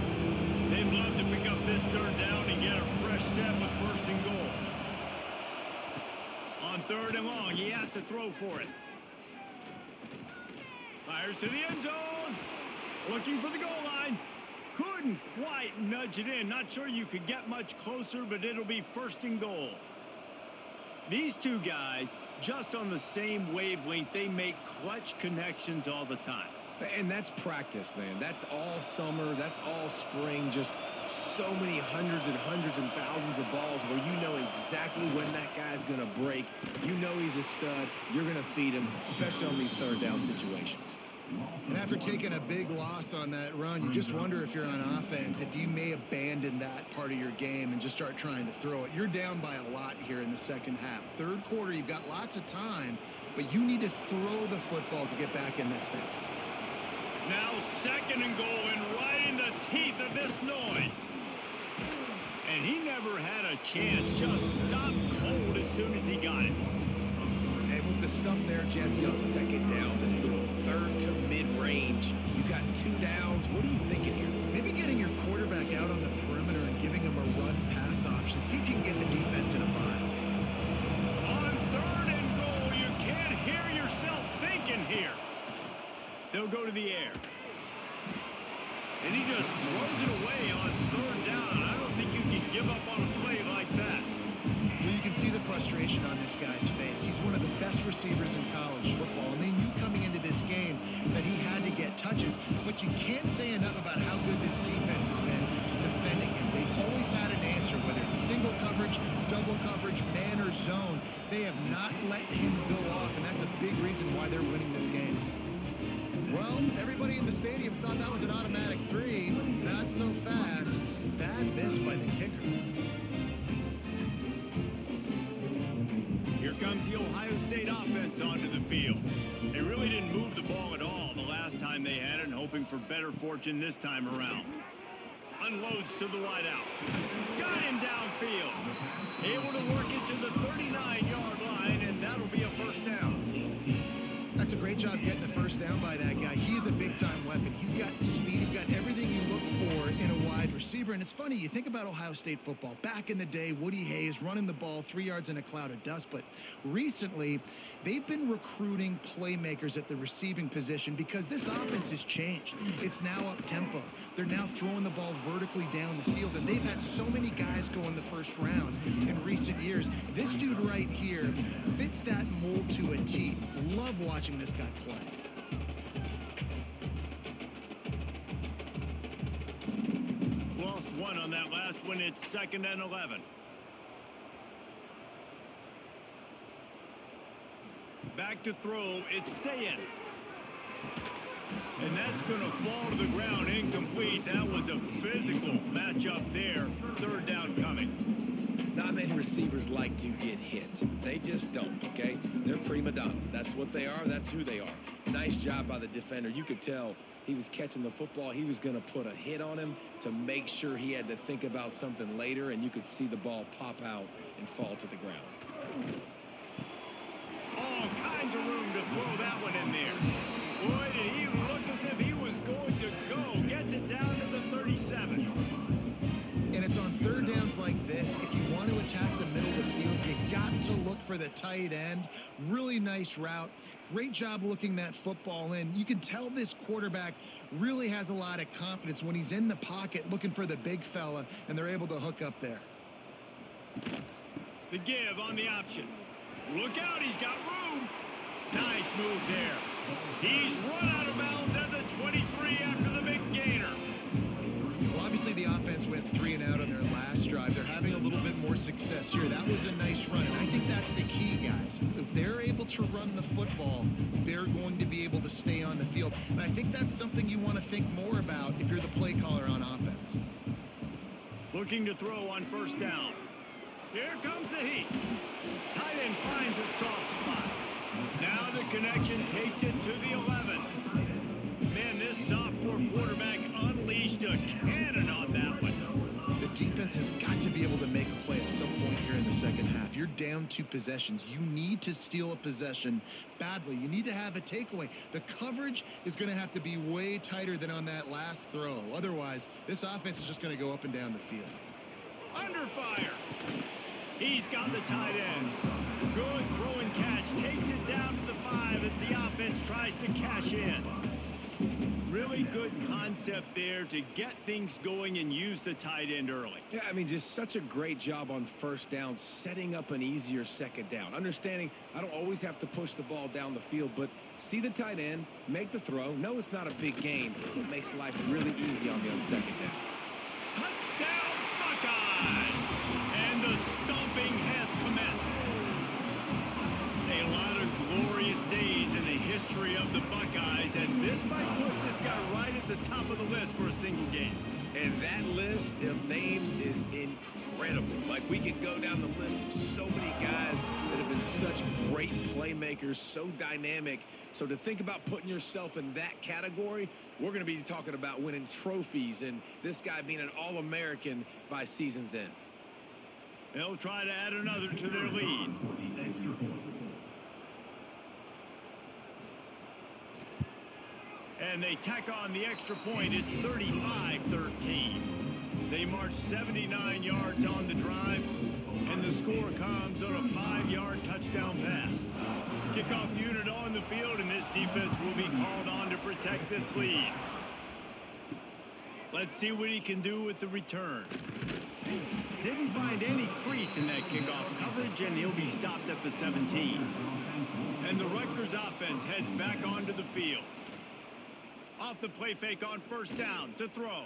They'd love to pick up this third down and get a fresh set with 1st and goal. On 3rd and long, he has to throw for it. Fires to the end zone. Looking for the goal line. Couldn't quite nudge it in. Not sure you could get much closer, but it'll be 1st and goal. These two guys, just on the same wavelength, they make clutch connections all the time. And that's practice, man. That's all summer. That's all spring. Just so many hundreds and thousands of balls where you know exactly when that guy's going to break. You know he's a stud. You're going to feed him, especially on these third down situations. And after taking a big loss on that run, you just wonder if you're on offense, if you may abandon that part of your game and just start trying to throw it. You're down by a lot here in the second half. Third quarter, you've got lots of time, but you need to throw the football to get back in this thing. Now 2nd and goal, and right in the teeth of this noise. And he never had a chance, just stopped cold as soon as he got it. And with the stuff there, Jesse, on 2nd down, this little 3rd to mid-range, you got 2 downs. What are you thinking here? Maybe getting your quarterback out on the perimeter and giving him a run-pass option. See if you can get the defense in a bind. On 3rd and goal, you can't hear yourself thinking here. They'll go to the air. And he just throws it away on third down. I don't think you can give up on a play like that. Well, you can see the frustration on this guy's face. He's one of the best receivers in college football, and they knew coming into this game that he had to get touches, but you can't say enough about how good this defense has been defending him. They've always had an answer, whether it's single coverage, double coverage, man or zone. They have not let him go off, and that's a big reason why they're winning this game. Well, everybody in the stadium thought that was an automatic 3. Not so fast. Bad miss by the kicker. Here comes the Ohio State offense onto the field. They really didn't move the ball at all the last time they had it, hoping for better fortune this time around. Unloads to the wideout. Got him downfield. Able to work it to the 39-yard line, and that'll be a first down. That's a great job getting the first down by that guy. He's a big-time weapon. He's got the speed. He's got everything you look for in a wide receiver. And it's funny, you think about Ohio State football. Back in the day, Woody Hayes running the ball 3 yards in a cloud of dust. But recently, they've been recruiting playmakers at the receiving position because this offense has changed. It's now up-tempo. They're now throwing the ball vertically down the field. And they've had so many guys go in the first round in recent years. This dude right here fits that mold to a T. Love watching this guy play. Lost one on that last one. It's 2nd and 11. Back to throw. It's Sayin. And that's going to fall to the ground incomplete. That was a physical matchup there. Third down coming. Not many receivers like to get hit. They just don't, okay? They're prima donnas. That's what they are. That's who they are. Nice job by the defender. You could tell he was catching the football. He was going to put a hit on him to make sure he had to think about something later, and you could see the ball pop out and fall to the ground. All kinds of room to throw that one in there. Boy, did he look as if he was going to go. Gets it down to the 37. And it's on third downs like this. If you want to attack the middle of the field, you got to look for the tight end. Really nice route. Great job looking that football in. You can tell this quarterback really has a lot of confidence when he's in the pocket looking for the big fella, and they're able to hook up there. The give on the option. Look out, he's got room. Nice move there. He's run out of bounds at the 23 after the big gainer. Well, obviously the offense went 3 and out on their last drive. They're having a little bit more success here. That was a nice run, and I think that's the key, guys. If they're able to run the football, they're going to be able to stay on the field. And I think that's something you want to think more about if you're the play caller on offense. Looking to throw on first down. Here comes the heat. Tight end finds a soft spot. Now the connection takes it to the 11. Man, this sophomore quarterback unleashed a cannon on that one. The defense has got to be able to make a play at some point here in the second half. You're down 2 possessions. You need to steal a possession badly. You need to have a takeaway. The coverage is going to have to be way tighter than on that last throw. Otherwise, this offense is just going to go up and down the field. Under fire. He's got the tight end. Good throw and catch. Takes it down to the 5 as the offense tries to cash in. Really good concept there to get things going and use the tight end early. Yeah, I mean, just such a great job on first down, setting up an easier second down. Understanding I don't always have to push the ball down the field, but see the tight end, make the throw. No, it's not a big gain. It makes life really easy on me on second down. Touchdown, Buckeyes! And the stomping has commenced. A lot of glorious days in the history of the Buckeyes, and this might put this guy right at the top of the list for a single game. And that list of names is incredible. Like, we could go down the list of so many guys that have been such great playmakers, so dynamic. So to think about putting yourself in that category, we're going to be talking about winning trophies and this guy being an All-American by season's end. They'll try to add another to their lead. And they tack on the extra point. It's 35-13. They march 79 yards on the drive, and the score comes on a 5-yard touchdown pass. Kickoff unit on the field, and this defense will be called on to protect this lead. Let's see what he can do with the return. Didn't find any crease in that kickoff coverage, and he'll be stopped at the 17. And the Rutgers offense heads back onto the field. Off the play fake on first down to throw.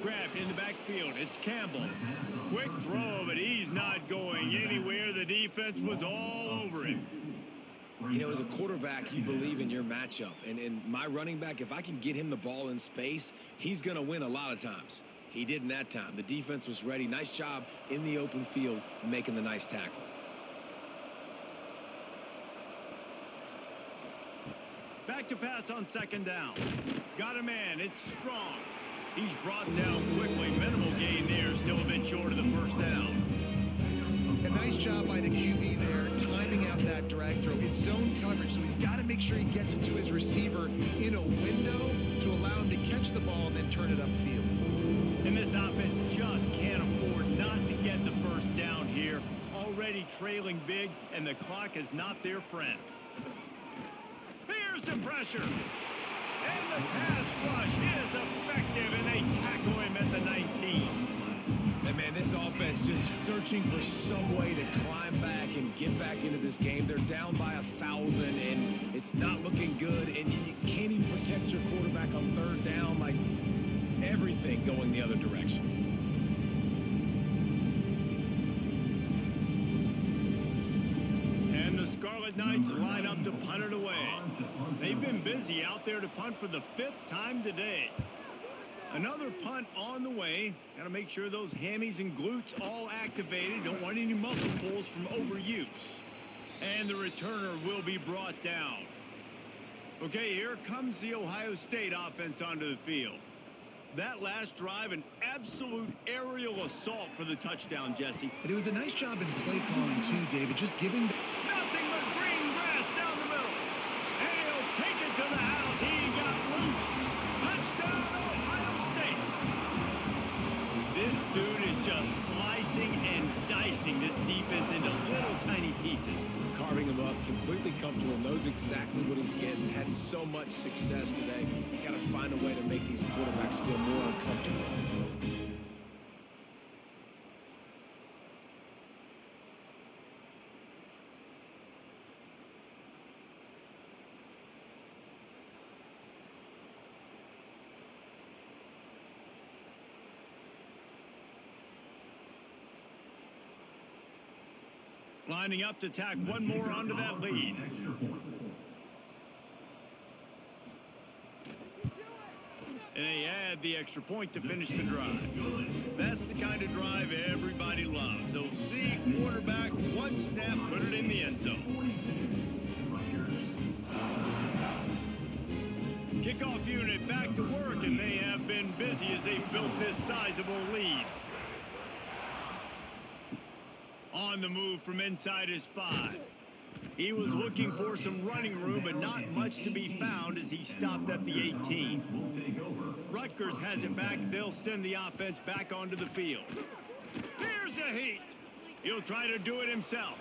Grabbed in the backfield. It's Campbell. Quick throw, but he's not going anywhere. The defense was all over him. You know, as a quarterback, you believe in your matchup. And my running back, if I can get him the ball in space, he's going to win a lot of times. He didn't that time. The defense was ready. Nice job in the open field making the nice tackle. Back to pass on second down. Got a man. It's Strong. He's brought down quickly. Minimal gain there. Still a bit short of the first down. A nice job by the QB there, timing out that drag throw. It's zone coverage, so he's got to make sure he gets it to his receiver in a window to allow him to catch the ball and then turn it upfield. And this offense just can't afford not to get the first down here. Already trailing big, and the clock is not their friend. Here's some pressure. And the pass rush is effective, and they tackle him at the 19. And man, this offense just searching for some way to climb back and get back into this game. They're down by 1,000, and it's not looking good, and you can't even protect your quarterback on third down. Like, everything going the other direction. And the Scarlet Knights line up to punt it away. They've been busy out there to punt for the 5th time today. Another punt on the way. Got to make sure those hammies and glutes all activated. Don't want any muscle pulls from overuse. And the returner will be brought down. Okay, here comes the Ohio State offense onto the field. That last drive, an absolute aerial assault for the touchdown, Jesse. But it was a nice job in play calling too, David, just giving... Nothing but green grass down the middle. And he'll take it to the house. He got loose. Touchdown, Ohio State. This dude is just slicing and dicing this defense into little tiny pieces. Carving him up, completely comfortable, knows exactly what he's getting, had so much success today. You got to find a way to make these quarterbacks feel more uncomfortable. Lining up to tack one more onto that lead. And they add the extra point to finish the drive. That's the kind of drive everybody loves. So see quarterback, one snap, put it in the end zone. Kickoff unit back to work, and they have been busy as they've built this sizable lead. On the move from inside his 5. He was looking for some running room, but not much to be found as he stopped at the 18. Rutgers has it back. They'll send the offense back onto the field. Here's a heat. He'll try to do it himself.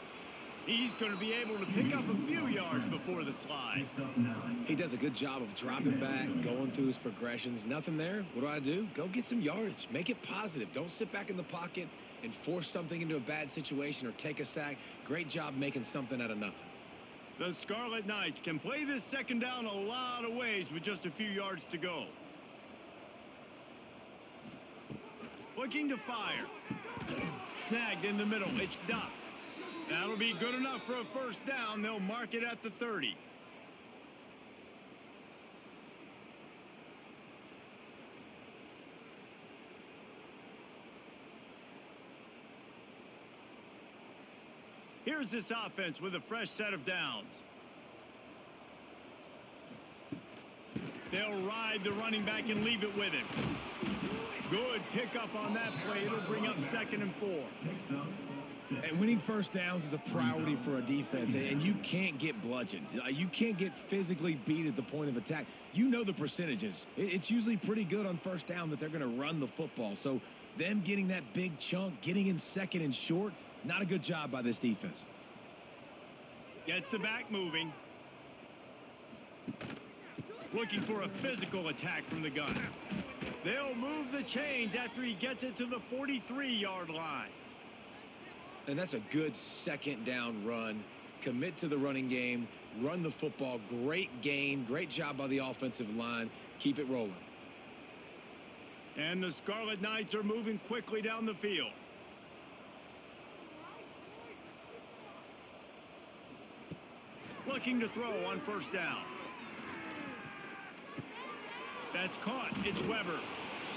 He's going to be able to pick up a few yards before the slide. He does a good job of dropping back, going through his progressions. Nothing there. What do? Go get some yardage. Make it positive. Don't sit back in the pocket and force something into a bad situation or take a sack. Great job making something out of nothing. The Scarlet Knights can play this second down a lot of ways with just a few yards to go. Looking to fire. Snagged in the middle. It's Duff. That'll be good enough for a first down. They'll mark it at the 30. Here's this offense with a fresh set of downs. They'll ride the running back and leave it with him. Good pickup on that play. It'll bring up 2nd and 4. And winning first downs is a priority for a defense, and you can't get bludgeoned. You can't get physically beat at the point of attack. You know the percentages. It's usually pretty good on first down that they're going to run the football. So them getting that big chunk, getting in 2nd and short, not a good job by this defense. Gets the back moving. Looking for a physical attack from the gun. They'll move the chains after he gets it to the 43-yard line. And that's a good second down run. Commit to the running game, run the football. Great gain, great job by the offensive line. Keep it rolling. And the Scarlet Knights are moving quickly down the field. Looking to throw on first down. That's caught. It's Weber.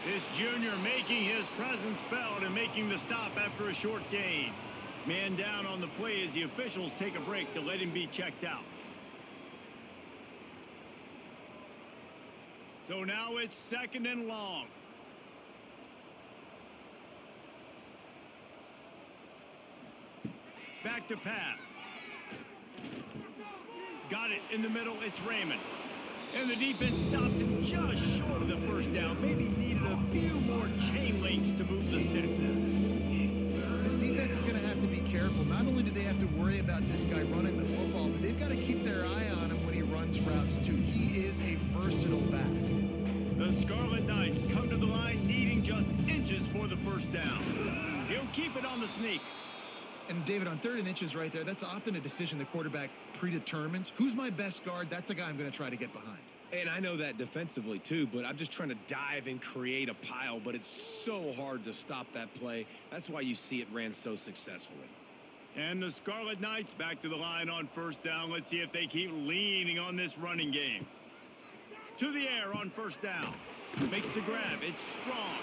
This junior making his presence felt and making the stop after a short gain. Man down on the play as the officials take a break to let him be checked out. So now it's second and long. Back to pass. Got it in the middle. It's Raymond. And the defense stops him just short of the first down. Maybe needed a few more chain links to move the sticks. This defense is going to have to be careful. Not only do they have to worry about this guy running the football, but they've got to keep their eye on him when he runs routes too. He is a versatile back. The Scarlet Knights come to the line needing just inches for the first down. He'll keep it on the sneak. And David, on 3rd and inches right there, that's often a decision the quarterback predetermines. Who's my best guard? That's the guy I'm going to try to get behind. And I know that defensively too, but I'm just trying to dive and create a pile, but it's so hard to stop that play. That's why you see it ran so successfully. And the Scarlet Knights back to the line on first down. Let's see if they keep leaning on this running game. To the air on first down. Makes the grab. It's strong.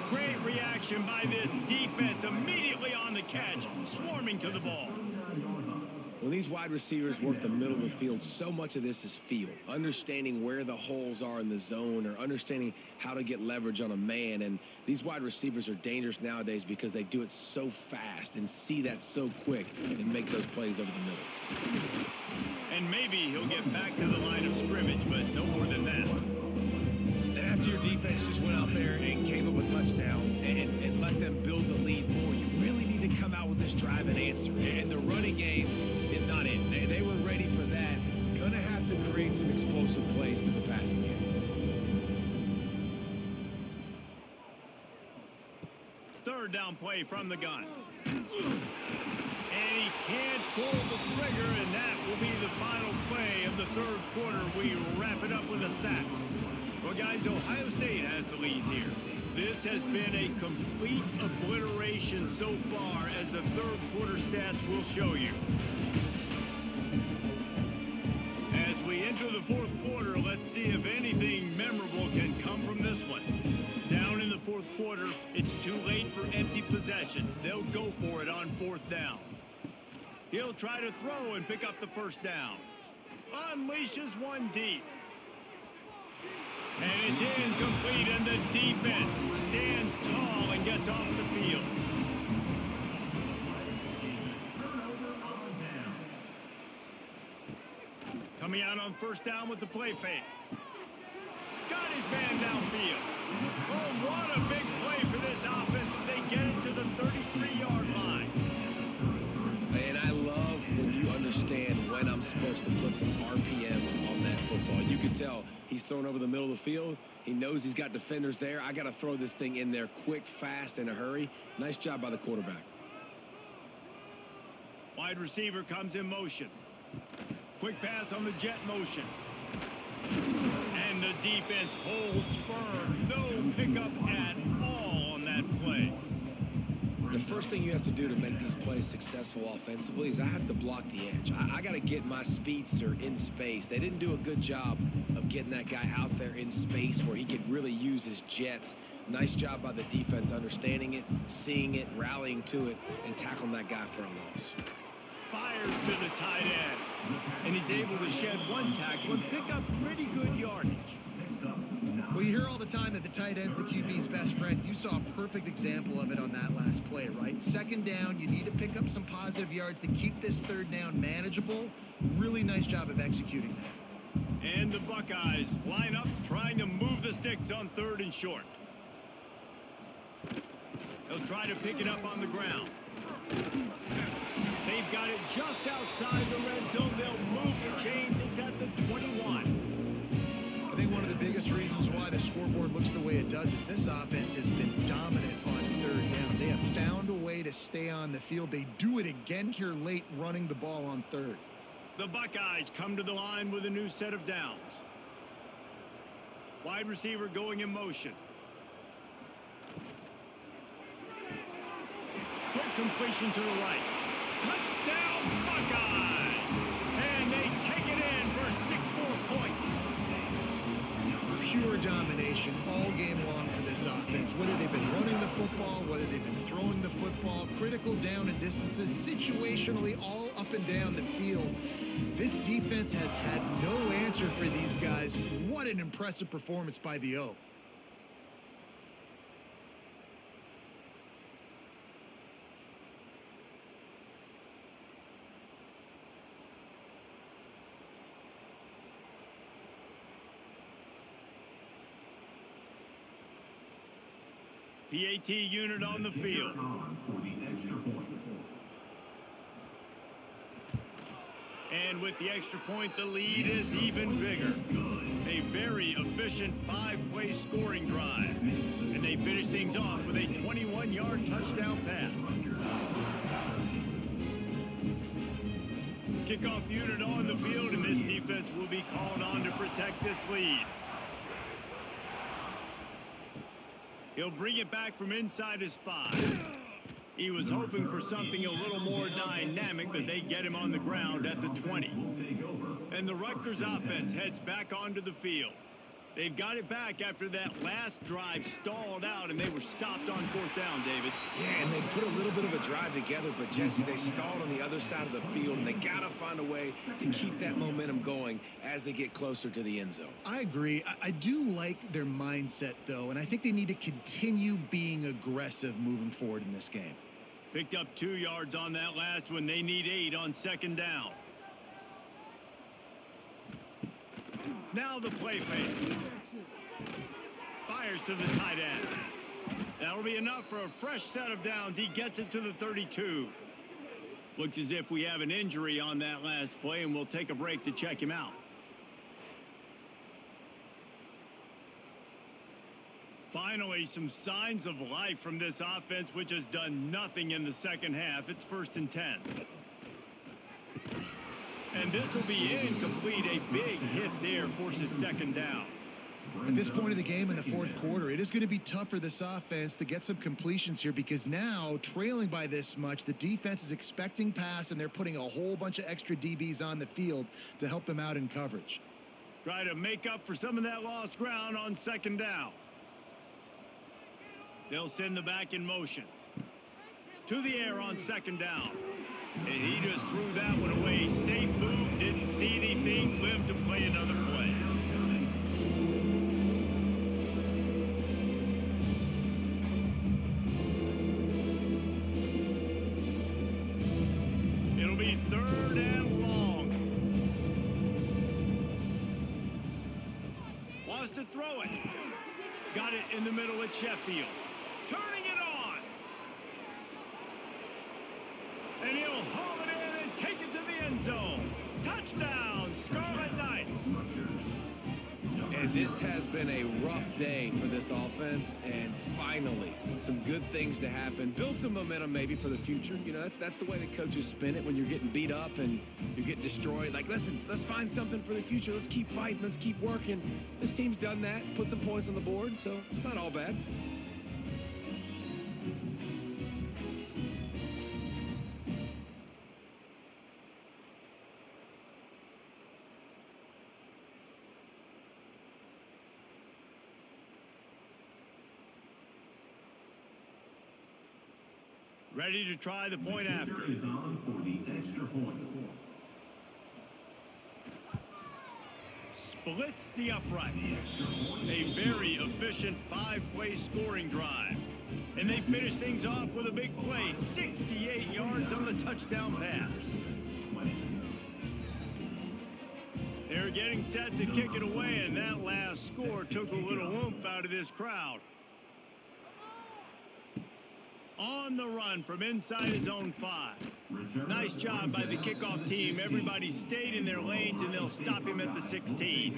Great reaction by this defense. Immediately on the catch. Swarming to the ball. When these wide receivers work the middle of the field, so much of this is feel. Understanding where the holes are in the zone or understanding how to get leverage on a man. And these wide receivers are dangerous nowadays because they do it so fast and see that so quick and make those plays over the middle. And maybe he'll get back to the line of scrimmage, but no more than that. And after your defense just went out there and gave up a touchdown and let them build the lead more, you really need to come out with this drive and answer. And the running game is not in. They were ready for that. Gonna have to create some explosive plays through the passing game. Third down play from the gun. And he can't pull the trigger, and that will be the final play of the third quarter. We wrap it up with a sack. Well, guys, Ohio State has the lead here. This has been a complete obliteration so far, as the third quarter stats will show you. As we enter the fourth quarter, let's see if anything memorable can come from this one. Down in the fourth quarter, it's too late for empty possessions. They'll go for it on fourth down. He'll try to throw and pick up the first down. Unleashes one deep. And it's incomplete, and the defense stands tall and gets off the field. Coming out on first down with the play fake. Got his man downfield. Oh, what a big play for this offense as they get it to the 33-yard line. And I love when you understand when I'm supposed to put some RPMs on that football. You can tell he's thrown over the middle of the field. He knows he's got defenders there. I got to throw this thing in there quick, fast, in a hurry. Nice job by the quarterback. Wide receiver comes in motion. Quick pass on the jet motion. And the defense holds firm. No pickup at all on that play. The first thing you have to do to make these plays successful offensively is I have to block the edge. I got to get my speedster in space. They didn't do a good job of getting that guy out there in space where he could really use his jets. Nice job by the defense understanding it, seeing it, rallying to it, and tackling that guy for a loss. Fires to the tight end. And he's able to shed one tackle and pick up pretty good yardage. Well, you hear all the time that the tight end's the QB's best friend. You saw a perfect example of it on that last play, right? Second down, you need to pick up some positive yards to keep this third down manageable. Really nice job of executing that. And the Buckeyes line up trying to move the sticks on third and short. They'll try to pick it up on the ground. They've got it just outside the red zone. They'll move the chains. It's at the 21. I think one of the biggest reasons why the scoreboard looks the way it does is this offense has been dominant on third down. They have found a way to stay on the field. They do it again here late, running the ball on third. The Buckeyes come to the line with a new set of downs. Wide receiver going in motion. Quick completion to the right. Touchdown Buckeyes! And they take it in for 6 more points. Pure domination all game long for this offense. Whether they've been running the football, whether they've been throwing the football, critical down and distances, situationally all up and down the field. This defense has had no answer for these guys. What an impressive performance by the O. PAT unit on the field. And with the extra point, the lead is even bigger. A very efficient 5-play scoring drive. And they finish things off with a 21-yard touchdown pass. Kickoff unit on the field, and this defense will be called on to protect this lead. He'll bring it back from inside his 5. He was hoping for something a little more dynamic, but they get him on the ground at the 20. And the Rutgers offense heads back onto the field. They've got it back after that last drive stalled out, and they were stopped on 4th down, David. Yeah, and they put a little bit of a drive together, but Jesse, they stalled on the other side of the field, and they got to find a way to keep that momentum going as they get closer to the end zone. I agree. I do like their mindset, though, and I think they need to continue being aggressive moving forward in this game. Picked up 2 yards on that last one. They need 8 on 2nd down. Now the play fake. Fires to the tight end. That'll be enough for a fresh set of downs. He gets it to the 32. Looks as if we have an injury on that last play, and we'll take a break to check him out. Finally, some signs of life from this offense, which has done nothing in the second half. It's 1st and 10. And this will be incomplete. A big hit there forces 2nd down. At this point of the game in the 4th quarter, it is going to be tough for this offense to get some completions here because now, trailing by this much, the defense is expecting pass, and they're putting a whole bunch of extra DBs on the field to help them out in coverage. Try to make up for some of that lost ground on 2nd down. They'll send the back in motion. To the air on 2nd down. And he just threw that one away. Safe move, didn't see anything, lived to play another play. It'll be 3rd and long. Wants to throw it. Got it in the middle at Sheffield. Turning it on. And he'll haul it in and take it to the end zone. Touchdown, Scarlet Knights. And this has been a rough day for this offense, and finally, some good things to happen. Build some momentum maybe for the future. You know, that's the way the coaches spin it when you're getting beat up and you're getting destroyed. Like, listen, let's find something for the future. Let's keep fighting. Let's keep working. This team's done that, put some points on the board, so it's not all bad. Ready to try the point after. Is on for the extra point. Splits the uprights. A very efficient 5-play scoring drive. And they finish things off with a big play. 68 yards on the touchdown pass. They're getting set to kick it away, and that last score took a little oomph out of this crowd. On the run from inside his own 5. Nice job by the kickoff team. Everybody stayed in their lanes, and they'll stop him at the 16.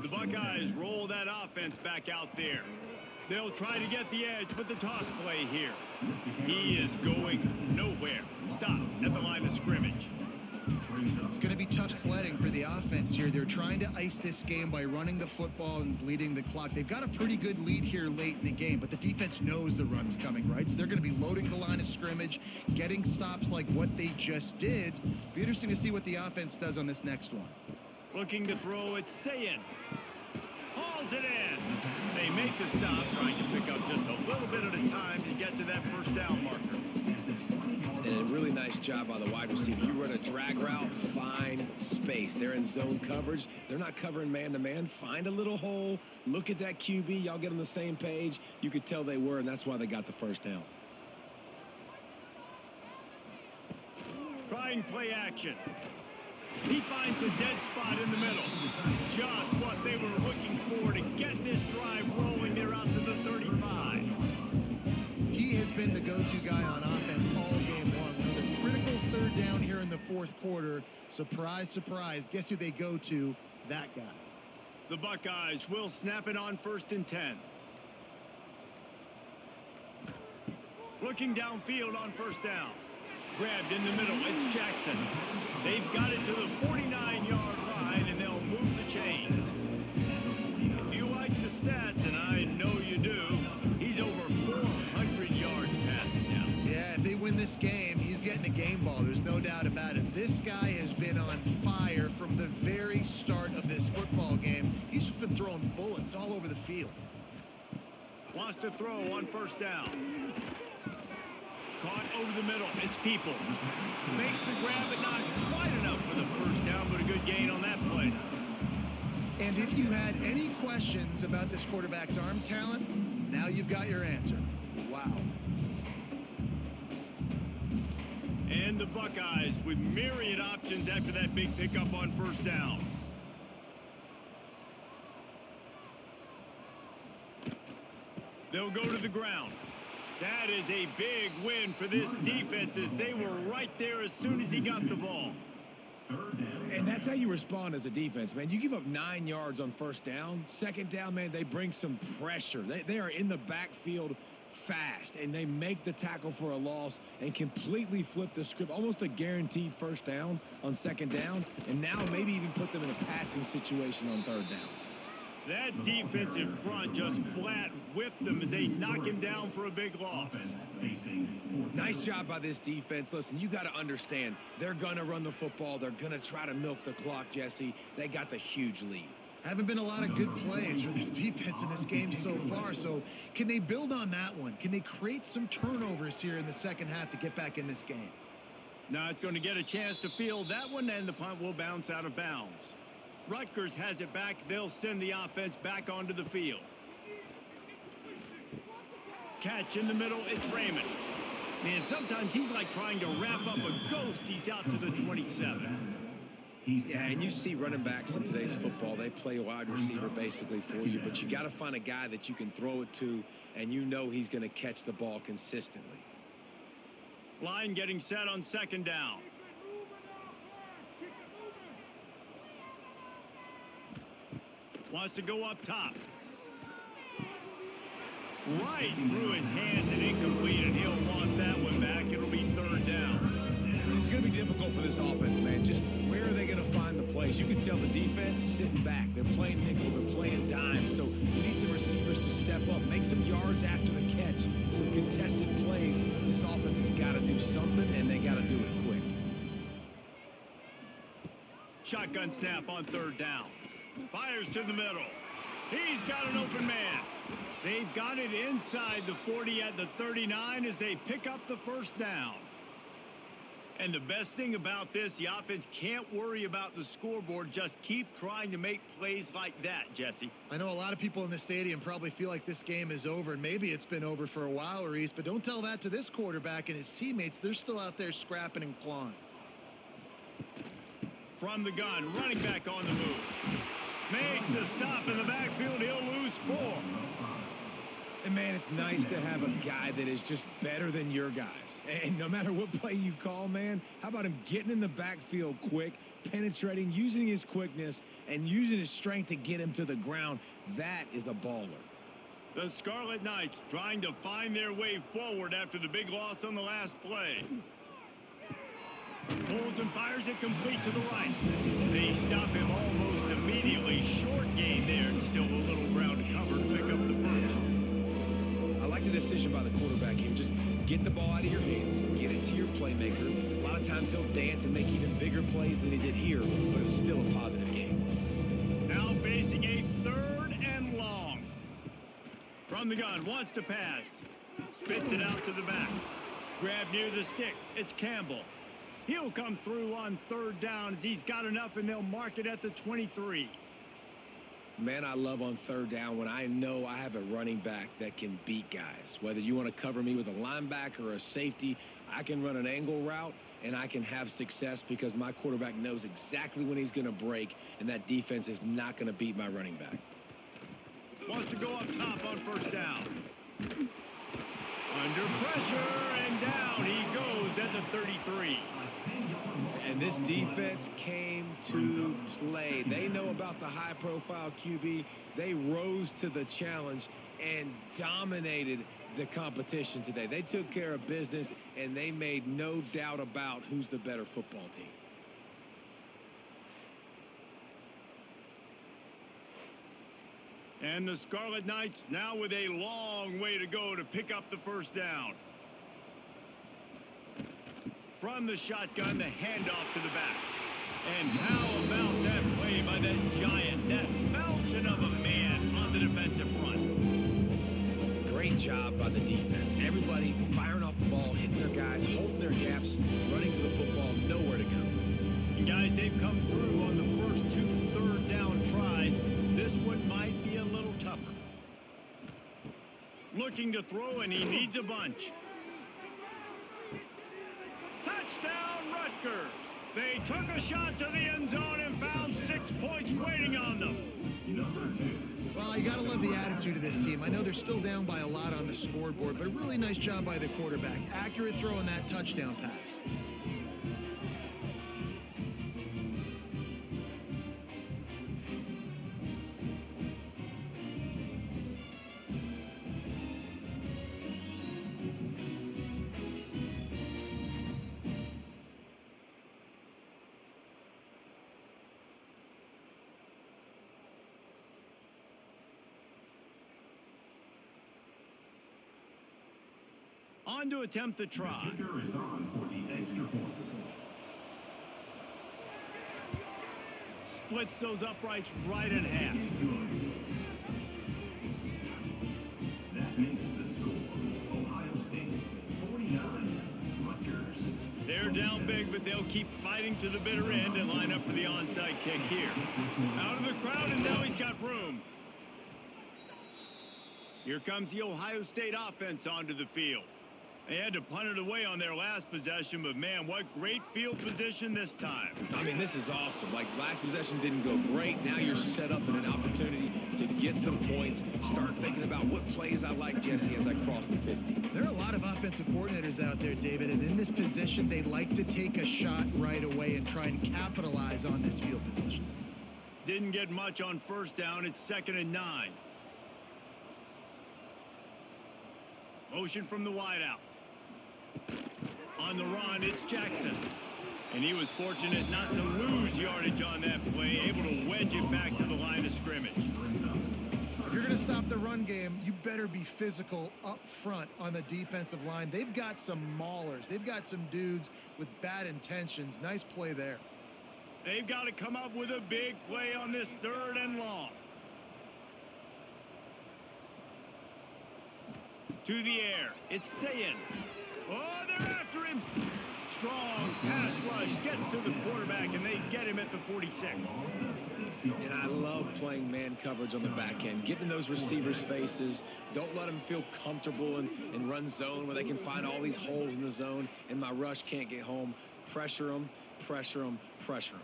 The Buckeyes roll that offense back out there. They'll try to get the edge with the toss play here. He is going nowhere. Stop at the line of scrimmage. It's going to be tough sledding for the offense here. They're trying to ice this game by running the football and bleeding the clock. They've got a pretty good lead here late in the game, but the defense knows the run's coming, right? So they're going to be loading the line of scrimmage, getting stops like what they just did. Be interesting to see what the offense does on this next one. Looking to throw it, Sayin. Hauls it in. They make the stop, trying to pick up just a little bit at a time to get to that first down marker. And a really nice job by the wide receiver. You run a drag route, find space. They're in zone coverage. They're not covering man-to-man. Find a little hole. Look at that QB. Y'all get on the same page. You could tell they were, and that's why they got the first down. Trying play action. He finds a dead spot in the middle. Just what they were looking for to get this drive rolling. They're out to the 35. He has been the go-to guy on offense all game long. The critical third down here in the fourth quarter. Surprise, surprise. Guess who they go to? That guy. The Buckeyes will snap it on 1st and 10. Looking downfield on 1st down. Grabbed in the middle, it's Jackson. They've got it to the 49-yard line, and they'll move the chains. If you like the stats, and I know you do, he's over 400 yards passing now. Yeah, if they win this game, he's getting a game ball. There's no doubt about it. This guy has been on fire from the very start of this football game. He's been throwing bullets all over the field. Wants to throw on 1st down. Caught over the middle. It's Peoples. Makes the grab, but not quite enough for the first down, but a good gain on that play. And if you had any questions about this quarterback's arm talent, now you've got your answer. Wow. And the Buckeyes with myriad options after that big pickup on 1st down. They'll go to the ground. That is a big win for this defense as they were right there as soon as he got the ball. And that's how you respond as a defense, man. You give up 9 yards on 1st down. 2nd down, man, they bring some pressure. They are in the backfield fast, and they make the tackle for a loss and completely flip the script. Almost a guaranteed 1st down on 2nd down, and now maybe even put them in a passing situation on 3rd down. That defensive front just flat whipped them as they knock him down for a big loss. Nice job by this defense. Listen, you got to understand, they're going to run the football. They're going to try to milk the clock, Jesse. They got the huge lead. Haven't been a lot of good plays for this defense in this game so far. So can they build on that one? Can they create some turnovers here in the second half to get back in this game? Not going to get a chance to field that one, and the punt will bounce out of bounds. Rutgers has it back. They'll send the offense back onto the field. Catch in the middle. It's Raymond. Man, sometimes he's like trying to wrap up a ghost. He's out to the 27. Yeah, and you see running backs in today's football, they play wide receiver basically for you, but you got to find a guy that you can throw it to, and you know he's going to catch the ball consistently. Line getting set on 2nd down. Wants to go up top. Right through his hands and incomplete, and he'll want that one back. It'll be 3rd down. It's going to be difficult for this offense, man. Just where are they going to find the plays? You can tell the defense sitting back. They're playing nickel. They're playing dime. So you need some receivers to step up, make some yards after the catch, some contested plays. This offense has got to do something, and they got to do it quick. Shotgun snap on 3rd down. Fires to the middle. He's got an open man. They've got it inside the 40 at the 39 as they pick up the 1st down. And the best thing about this, the offense can't worry about the scoreboard. Just keep trying to make plays like that, Jesse. I know a lot of people in the stadium probably feel like this game is over, and maybe it's been over for a while, Reese, but don't tell that to this quarterback and his teammates. They're still out there scrapping and clawing. From the gun, running back on the move. Makes a stop in the backfield. He'll lose 4. And, man, it's nice to have a guy that is just better than your guys. And no matter what play you call, man, how about him getting in the backfield quick, penetrating, using his quickness, and using his strength to get him to the ground. That is a baller. The Scarlet Knights trying to find their way forward after the big loss on the last play. Pulls and fires it complete to the right. They stop him almost immediately. Short gain there, and still a little ground to cover to pick up the first. I like the decision by the quarterback here. Just get the ball out of your hands, get it to your playmaker. A lot of times he'll dance and make even bigger plays than he did here, but it was still a positive game. Now facing a 3rd and long. From the gun, wants to pass. Spits it out to the back. Grab near the sticks. It's Campbell. He'll come through on 3rd down as he's got enough, and they'll mark it at the 23. Man, I love on 3rd down when I know I have a running back that can beat guys. Whether you want to cover me with a linebacker or a safety, I can run an angle route, and I can have success because my quarterback knows exactly when he's going to break, and that defense is not going to beat my running back. Wants to go up top on 1st down. Under pressure, and down he goes at the 33. And this defense came to play. They know about the high-profile QB. They rose to the challenge and dominated the competition today. They took care of business, and they made no doubt about who's the better football team. And the Scarlet Knights now with a long way to go to pick up the 1st down. From the shotgun, the handoff to the back. And how about that play by that giant, that mountain of a man on the defensive front? Great job by the defense. Everybody firing off the ball, hitting their guys, holding their gaps, running to the football, nowhere to go. And guys, they've come through on the first 2 3rd down tries. This one might be a little tougher. Looking to throw, and he needs a bunch. Touchdown, Rutgers. They took a shot to the end zone and found 6 points waiting on them. Well, you got to love the attitude of this team. I know they're still down by a lot on the scoreboard, but a really nice job by the quarterback. Accurate throw in that touchdown pass. On to attempt the try. The kicker is on for the extra point. Splits those uprights right in half. That makes the score Ohio State 49, Rutgers. They're down big, but they'll keep fighting to the bitter end and line up for the onside kick here. Out of the crowd, and now he's got room. Here comes the Ohio State offense onto the field. They had to punt it away on their last possession, but man, what great field position this time. I mean, this is awesome. Like, last possession didn't go great. Now you're set up in an opportunity to get some points. Start thinking about what plays I like, Jesse, as I cross the 50. There are a lot of offensive coordinators out there, David, and in this position, they like to take a shot right away and try and capitalize on this field position. Didn't get much on 1st down. It's 2nd and 9. Motion from the wideout. On the run, it's Jackson. And he was fortunate not to lose yardage on that play, able to wedge it back to the line of scrimmage. If you're going to stop the run game, you better be physical up front on the defensive line. They've got some maulers. They've got some dudes with bad intentions. Nice play there. They've got to come up with a big play on this 3rd and long. To the air, it's Sayin. Oh, they're after him. Strong pass rush gets to the quarterback, and they get him at the 46. And I love playing man coverage on the back end, getting in those receivers' faces. Don't let them feel comfortable and run zone where they can find all these holes in the zone, and my rush can't get home. Pressure them, pressure them, pressure them.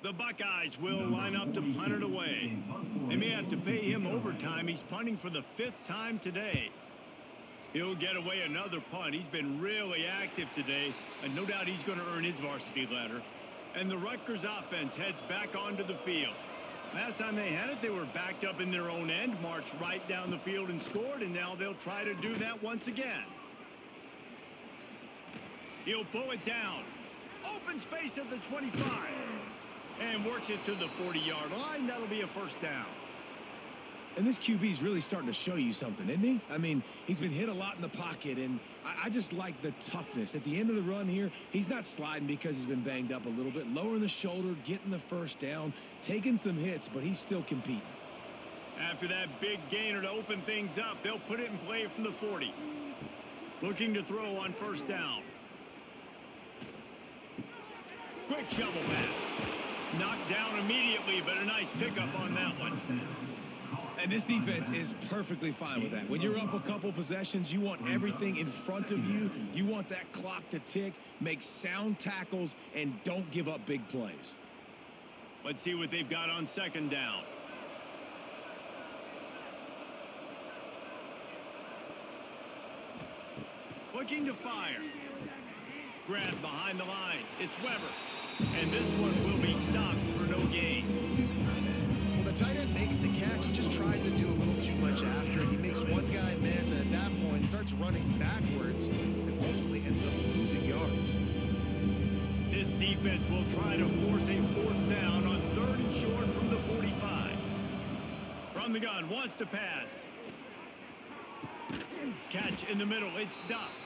The Buckeyes will line up to punt it away. They may have to pay him overtime. He's punting for the 5th time today. He'll get away another punt. He's been really active today, and no doubt he's going to earn his varsity letter. And the Rutgers offense heads back onto the field. Last time they had it, they were backed up in their own end, marched right down the field and scored, and now they'll try to do that once again. He'll pull it down. Open space at the 25. And works it to the 40-yard line. That'll be a first down. And this QB's really starting to show you something, isn't he? I mean, he's been hit a lot in the pocket, and I just like the toughness. At the end of the run here, he's not sliding because he's been banged up a little bit. Lowering the shoulder, getting the first down, taking some hits, but he's still competing. After that big gainer to open things up, they'll put it in play from the 40. Looking to throw on first down. Quick shovel pass. Knocked down immediately, but a nice pickup on that one. And this defense is perfectly fine with that. When you're up a couple possessions, you want everything in front of you. You want that clock to tick, make sound tackles, and don't give up big plays. Let's see what they've got on second down. Looking to fire. Grab behind the line. It's Weber. And this one will be stopped for no gain. Well, the tight end makes the catch. He just tries to do a little too much after it. He makes one guy miss, and at that point starts running backwards and ultimately ends up losing yards. This defense will try to force a fourth down on 3rd and short from the 45. From the gun, wants to pass. Catch in the middle, it's Duff.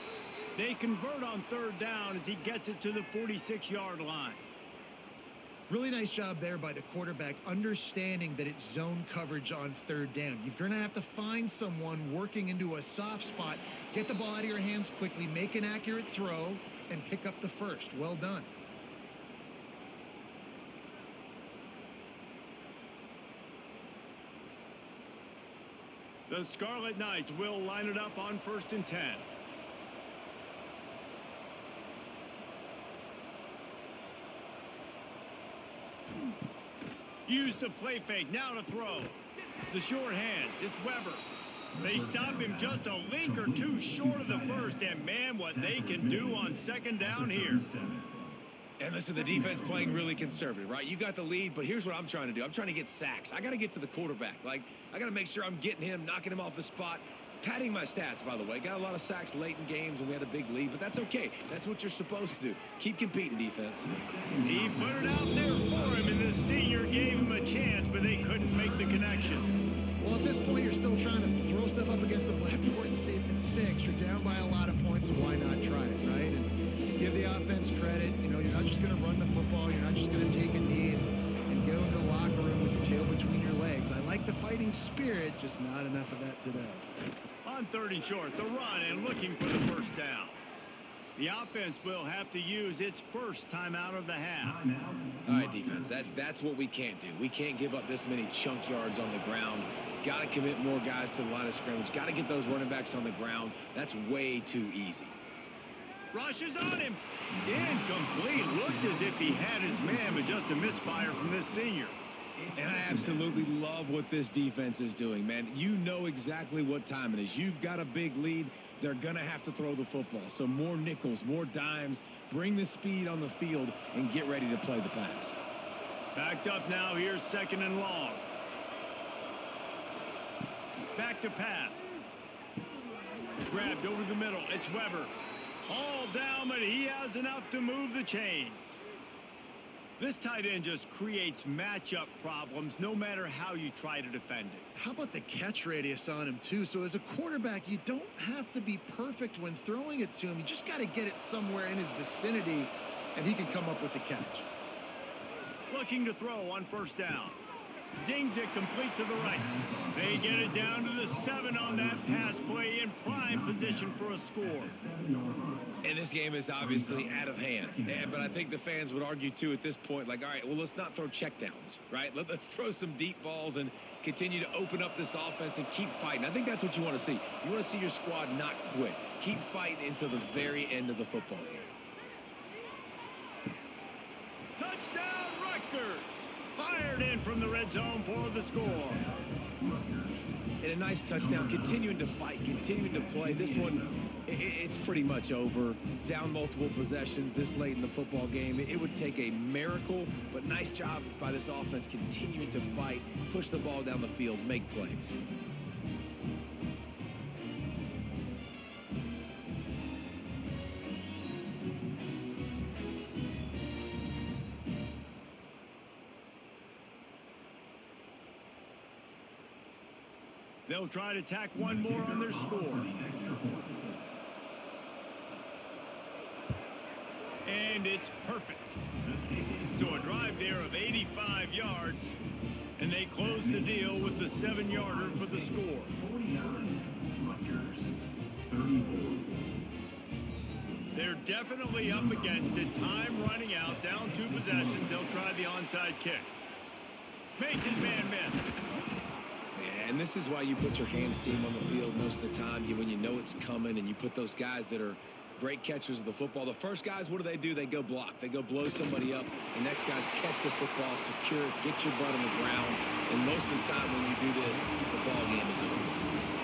They convert on 3rd down as he gets it to the 46-yard line. Really nice job there by the quarterback, understanding that it's zone coverage on 3rd down. You're going to have to find someone working into a soft spot, get the ball out of your hands quickly, make an accurate throw, and pick up the first. Well done. The Scarlet Knights will line it up on 1st and 10. Use the play fake, now to throw. The short hands, it's Weber. They stop him just a link or two short of the first, and man, what they can do on 2nd down here. And listen, the defense playing really conservative, right? You got the lead, but here's what I'm trying to do. I'm trying to get sacks. I got to get to the quarterback. Like, I got to make sure I'm getting him, knocking him off his spot. Padding my stats, by the way. Got a lot of sacks late in games when we had a big lead, but that's okay. That's what you're supposed to do. Keep competing, defense. He put it out there for him, and the senior gave him a chance, but they couldn't make the connection. Well, at this point, you're still trying to throw stuff up against the blackboard and see if it sticks. You're down by a lot of points, so why not try it, right? And give the offense credit. You know, you're not just going to run the football. You're not just going to take a knee and go into the locker room with your tail between your legs. I like the fighting spirit, just not enough of that today. On 3rd and short, the run and looking for the first down. The offense will have to use its first timeout of the half. All right, defense, that's what we can't do. We can't give up this many chunk yards on the ground. Got to commit more guys to the line of scrimmage. Got to get those running backs on the ground. That's way too easy. Rushes on him. Incomplete. Looked as if he had his man, but just a misfire from this senior. And I absolutely love what this defense is doing, man. You know exactly what time it is. You've got a big lead. They're going to have to throw the football. So more nickels, more dimes. Bring the speed on the field and get ready to play the pass. Backed up now. Here's 2nd and long. Back to pass. Grabbed over the middle. It's Weber. All down, but he has enough to move the chains. This tight end just creates matchup problems no matter how you try to defend it. How about the catch radius on him, too? So as a quarterback, you don't have to be perfect when throwing it to him. You just got to get it somewhere in his vicinity, and he can come up with the catch. Looking to throw on 1st down. Zings it complete to the right. They get it down to the 7 on that pass play in prime position for a score. And this game is obviously out of hand. But I think the fans would argue, too, at this point, like, all right, well, let's not throw checkdowns, right? Let's throw some deep balls and continue to open up this offense and keep fighting. I think that's what you want to see. You want to see your squad not quit. Keep fighting until the very end of the football game. Touchdown, Rutgers! Fired in from the red zone for the score. and a nice touchdown, continuing to fight, continuing to play. This one, it's pretty much over. Down multiple possessions this late in the football game. It would take a miracle, but nice job by this offense continuing to fight, push the ball down the field, make plays. They'll try to tack one more on their score. And it's perfect. So a drive there of 85 yards, and they close the deal with the 7-yarder for the score. 49, Rutgers, 34. They're definitely up against it. Time running out, down 2 possessions. They'll try the onside kick. Makes his man miss. And this is why you put your hands team on the field most of the time. When you know it's coming, and you put those guys that are great catchers of the football. The first guys, what do? They go block. They go blow somebody up. The next guys catch the football, secure it, get your butt on the ground. And most of the time when you do this, the ball game is over.